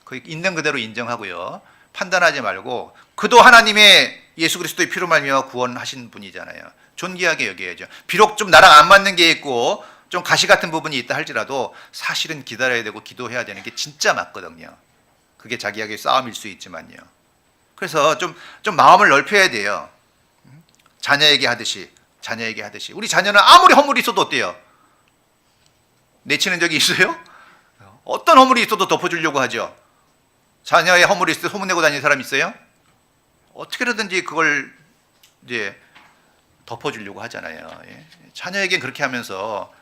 그 있는 그대로 인정하고요, 판단하지 말고, 그도 하나님의 예수 그리스도의 피로 말미암아 구원하신 분이잖아요. 존귀하게 여겨야죠. 비록 좀 나랑 안 맞는 게 있고 좀 가시 같은 부분이 있다 할지라도 사실은 기다려야 되고 기도해야 되는 게 진짜 맞거든요. 그게 자기에게 싸움일 수 있지만요. 그래서 좀 마음을 넓혀야 돼요. 자녀에게 하듯이 우리 자녀는 아무리 허물이 있어도 어때요? 내치는 적이 있어요? 어떤 허물이 있어도 덮어주려고 하죠. 자녀의 허물이 있을 때 소문내고 다니는 사람 있어요? 어떻게든지 그걸 이제 덮어주려고 하잖아요. 자녀에겐 그렇게 하면서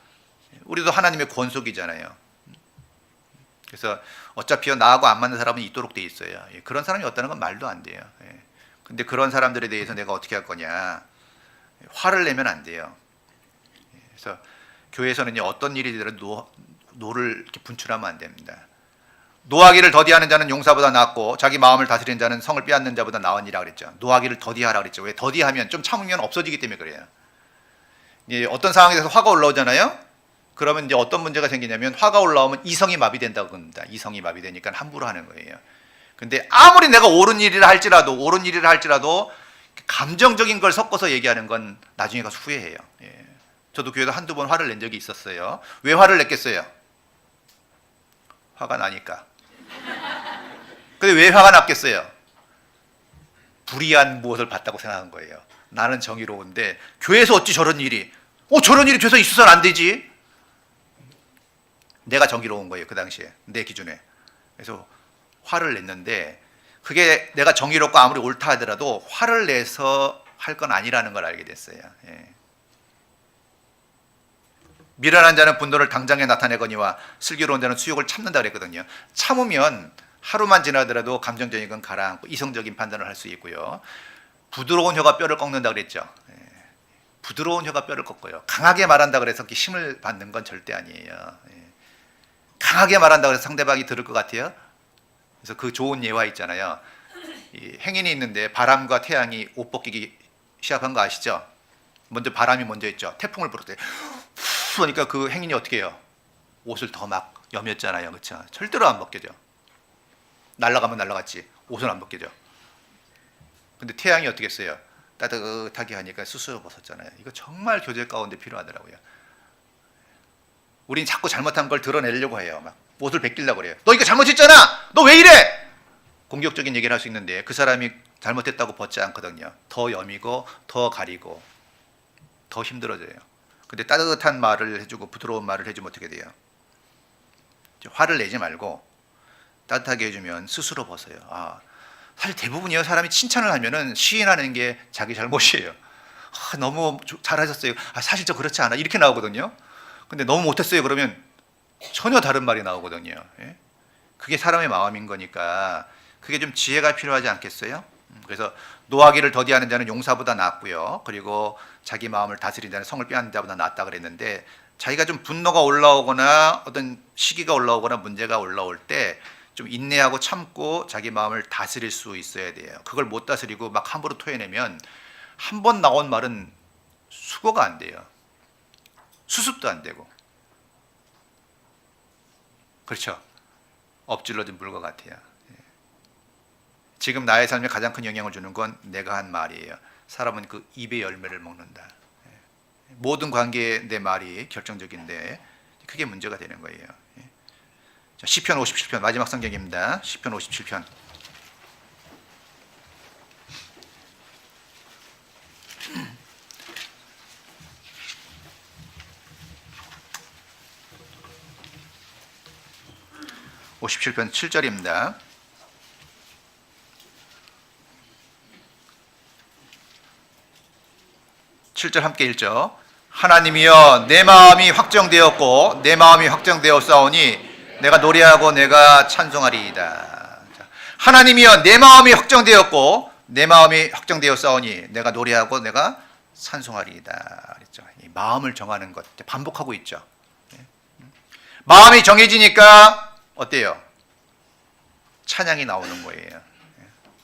우리도 하나님의 권속이잖아요. 그래서 어차피 나하고 안 맞는 사람은 있도록 돼 있어요. 그런 사람이 없다는 건 말도 안 돼요. 근데 그런 사람들에 대해서 내가 어떻게 할 거냐? 화를 내면 안 돼요. 그래서 교회에서는 어떤 일이 되더라도 노를 이렇게 분출하면 안 됩니다. 노하기를 더디하는 자는 용사보다 낫고 자기 마음을 다스리는 자는 성을 빼앗는 자보다 나으니라 그랬죠. 노하기를 더디하라 그랬죠. 왜? 더디하면 좀 참으면 없어지기 때문에 그래요. 어떤 상황에서 화가 올라오잖아요. 그러면 이제 어떤 문제가 생기냐면 화가 올라오면 이성이 마비된다고 합니다. 이성이 마비되니까 함부로 하는 거예요. 근데 아무리 내가 옳은 일이라 할지라도 감정적인 걸 섞어서 얘기하는 건 나중에 가서 후회해요. 예. 저도 교회에서 한두 번 화를 낸 적이 있었어요. 왜 화를 냈겠어요? 화가 나니까. 근데 왜 화가 났겠어요? 불의한 무엇을 봤다고 생각한 거예요. 나는 정의로운데 교회에서 어찌 저런 일이 저런 일이 돼서 있어서는 안 되지. 내가 정의로운 거예요. 그 당시에 내 기준에. 그래서 화를 냈는데 그게 내가 정의롭고 아무리 옳다 하더라도 화를 내서 할 건 아니라는 걸 알게 됐어요. 예. 미련한 자는 분노를 당장에 나타내거니와 슬기로운 자는 수욕을 참는다 그랬거든요. 참으면 하루만 지나더라도 감정적인 건 가라앉고 이성적인 판단을 할 수 있고요. 부드러운 혀가 뼈를 꺾는다 그랬죠. 예. 부드러운 혀가 뼈를 꺾어요. 강하게 말한다 그래서 힘을 받는 건 절대 아니에요. 예. 강하게 말한다 그래서 상대방이 들을 것 같아요. 그래서 그 좋은 예화 있잖아요. 이 행인이 있는데 바람과 태양이 옷 벗기기 시작한 거 아시죠? 먼저 바람이 먼저 했죠. 태풍을 불었대. 그러니까 그 행인이 어떻게 해요? 옷을 더 막 여몄잖아요. 그렇죠? 절대로 안 벗겨져. 날아가면 날아갔지. 옷은 안 벗겨져. 근데 태양이 어떻게 했어요? 따뜻하게 하니까 스스로 벗었잖아요. 이거 정말 교제 가운데 필요하더라고요. 우린 자꾸 잘못한 걸 드러내려고 해요. 막 옷을 벗기려고 그래요. 너 이거 잘못했잖아. 너 왜 이래? 공격적인 얘기를 할 수 있는데 그 사람이 잘못했다고 벗지 않거든요. 더 여미고 더 가리고 더 힘들어져요. 근데 따뜻한 말을 해주고 부드러운 말을 해주면 어떻게 돼요? 화를 내지 말고 따뜻하게 해주면 스스로 벗어요. 사실 대부분이요 사람이 칭찬을 하면은 시인하는 게 자기 잘못이에요. 너무 잘하셨어요. 사실 저 그렇지 않아 이렇게 나오거든요. 근데 너무 못했어요 그러면 전혀 다른 말이 나오거든요. 예? 그게 사람의 마음인 거니까 그게 좀 지혜가 필요하지 않겠어요? 그래서 노하기를 더디하는 자는 용사보다 낫고요. 그리고 자기 마음을 다스리는 자는 성을 빼앗는 자보다 낫다 그랬는데 자기가 좀 분노가 올라오거나 어떤 시기가 올라오거나 문제가 올라올 때 좀 인내하고 참고 자기 마음을 다스릴 수 있어야 돼요. 그걸 못 다스리고 막 함부로 토해내면 한 번 나온 말은 수거가 안 돼요. 수습도 안 되고. 그렇죠? 엎질러진 물과 같아요. 지금 나의 삶에 가장 큰 영향을 주는 건 내가 한 말이에요. 사람은 그 입의 열매를 먹는다. 모든 관계에 내 말이 결정적인데 그게 문제가 되는 거예요. 자, 시편 57편 마지막 성경입니다. 시편 57편. (57편) 7절입니다. 7절 함께 읽죠. 하나님이여 내 마음이 확정되었고 내 마음이 확정되었사오니 내가 노래하고 내가 찬송하리이다. 하나님이여 내 마음이 확정되었고 내 마음이 확정되었사오니 내가 노래하고 내가 찬송하리이다. 그랬죠. 이 마음을 정하는 것 반복하고 있죠. 마음이 정해지니까 어때요? 찬양이 나오는 거예요.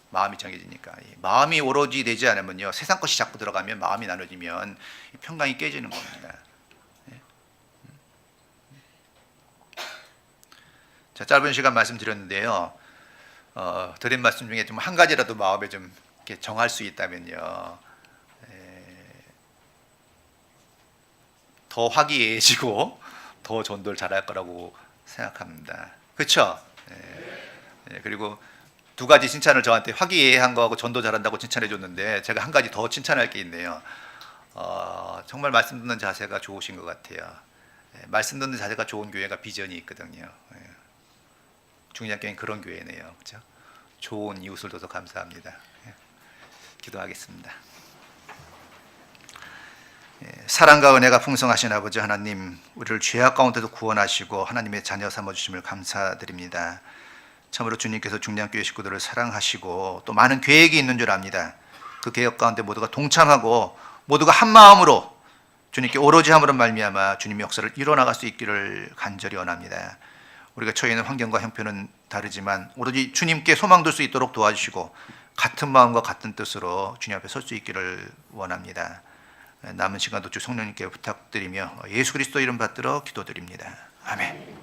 마음이 정해지니까. 마음이 오로지 되지 않으면요 세상 것이 자꾸 들어가면 마음이 나눠지면 평강이 깨지는 겁니다. 자, 짧은 시간 말씀드렸는데요. 드린 말씀 중에 좀 한 가지라도 마음에 좀 이렇게 정할 수 있다면요. 더 화기애애해지고 더 전도를 잘할 거라고 생각합니다. 그렇죠? 그리고 두 가지 칭찬을 저한테 화기애애한 거하고 전도 잘한다고 칭찬해 줬는데 제가 한 가지 더 칭찬할 게 있네요. 정말 말씀 듣는 자세가 좋으신 것 같아요. 말씀 듣는 자세가 좋은 교회가 비전이 있거든요. 중량교회는 그런 교회네요. 그렇죠? 좋은 이웃을 둬서 감사합니다. 기도하겠습니다. 사랑과 은혜가 풍성하신 아버지 하나님, 우리를 죄악 가운데도 구원하시고 하나님의 자녀 삼아주심을 감사드립니다. 참으로 주님께서 중량교회 식구들을 사랑하시고 또 많은 계획이 있는 줄 압니다. 그 계획 가운데 모두가 동참하고 모두가 한 마음으로 주님께 오로지 함으로 말미암아 주님의 역사를 이뤄나갈 수 있기를 간절히 원합니다. 우리가 처해 있는 환경과 형편은 다르지만 오로지 주님께 소망 둘 수 있도록 도와주시고 같은 마음과 같은 뜻으로 주님 앞에 설 수 있기를 원합니다. 남은 시간도 주 성령님께 부탁드리며 예수 그리스도 이름 받들어 기도드립니다. 아멘.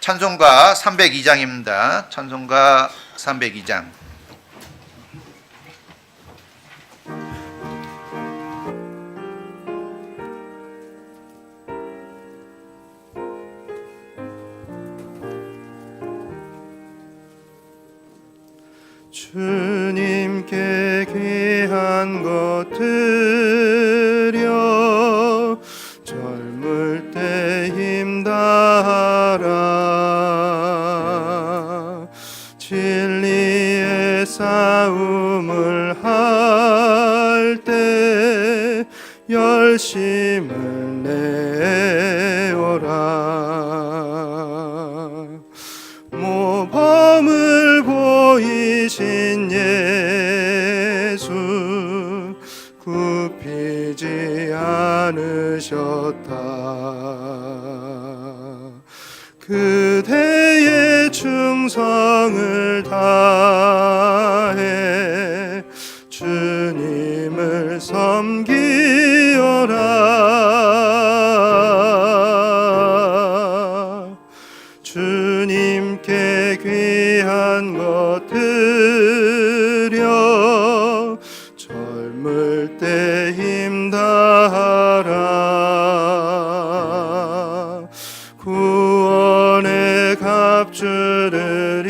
찬송가 302장입니다. 찬송가 302장. 주님께 귀한 것 드려 젊을 때 힘다하라. 진리의 싸움을 할 때 열심을 내어라. 모범을 보이신 예수 굽히지 않으셨다. 그대의 충성을 다해 주님을 섬기어라. 주님께 귀한 것 드려 젊을 때 힘다하라. 구원의 갑주를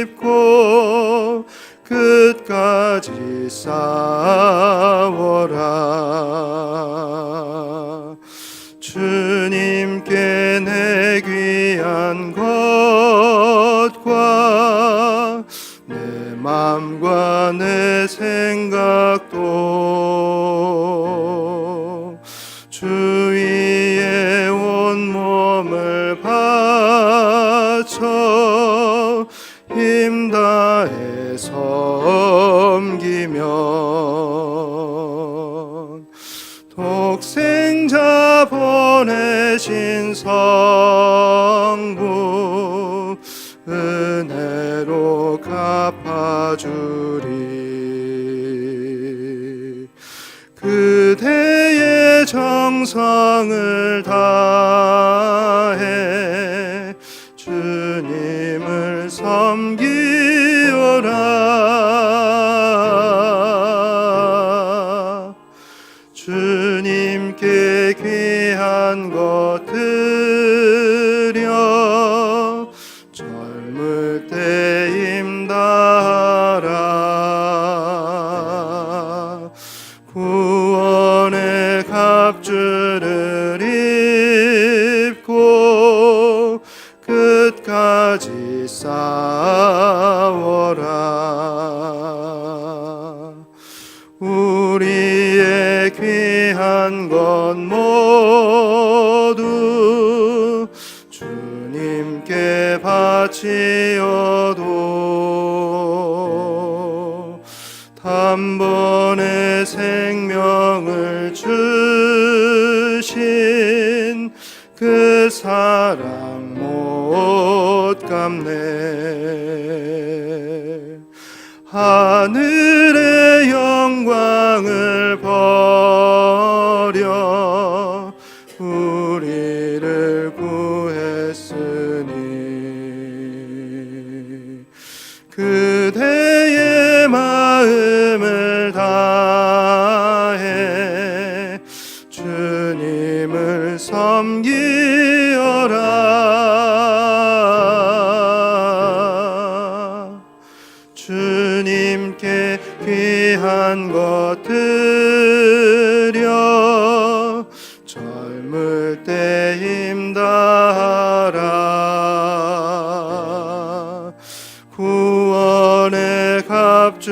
입고 끝까지 싸워라. 주님께 내 귀한 것과 내 맘과 내 생각도 주위에 온몸을 바쳐 힘다해 섬기면 독생자 보내신 성부 은혜로 갚아주리. 그대의 정성을 다해 주님을 섬기어라. 주님께 귀한 것 드려 젊을 때 힘다하라. 구원의 갑주를 입고 끝까지 싸워라. 우리의 귀한 것 모두 주님께 바치어도 단번에 생명을 주신 그 사랑 못 갚네. 하늘의 영광을 버려 우리를 구했으니 그대의 마음을 다해 주님을 섬기어라. 주님께 귀한 것 드려 젊을 때 힘다하라. 구원의 갑주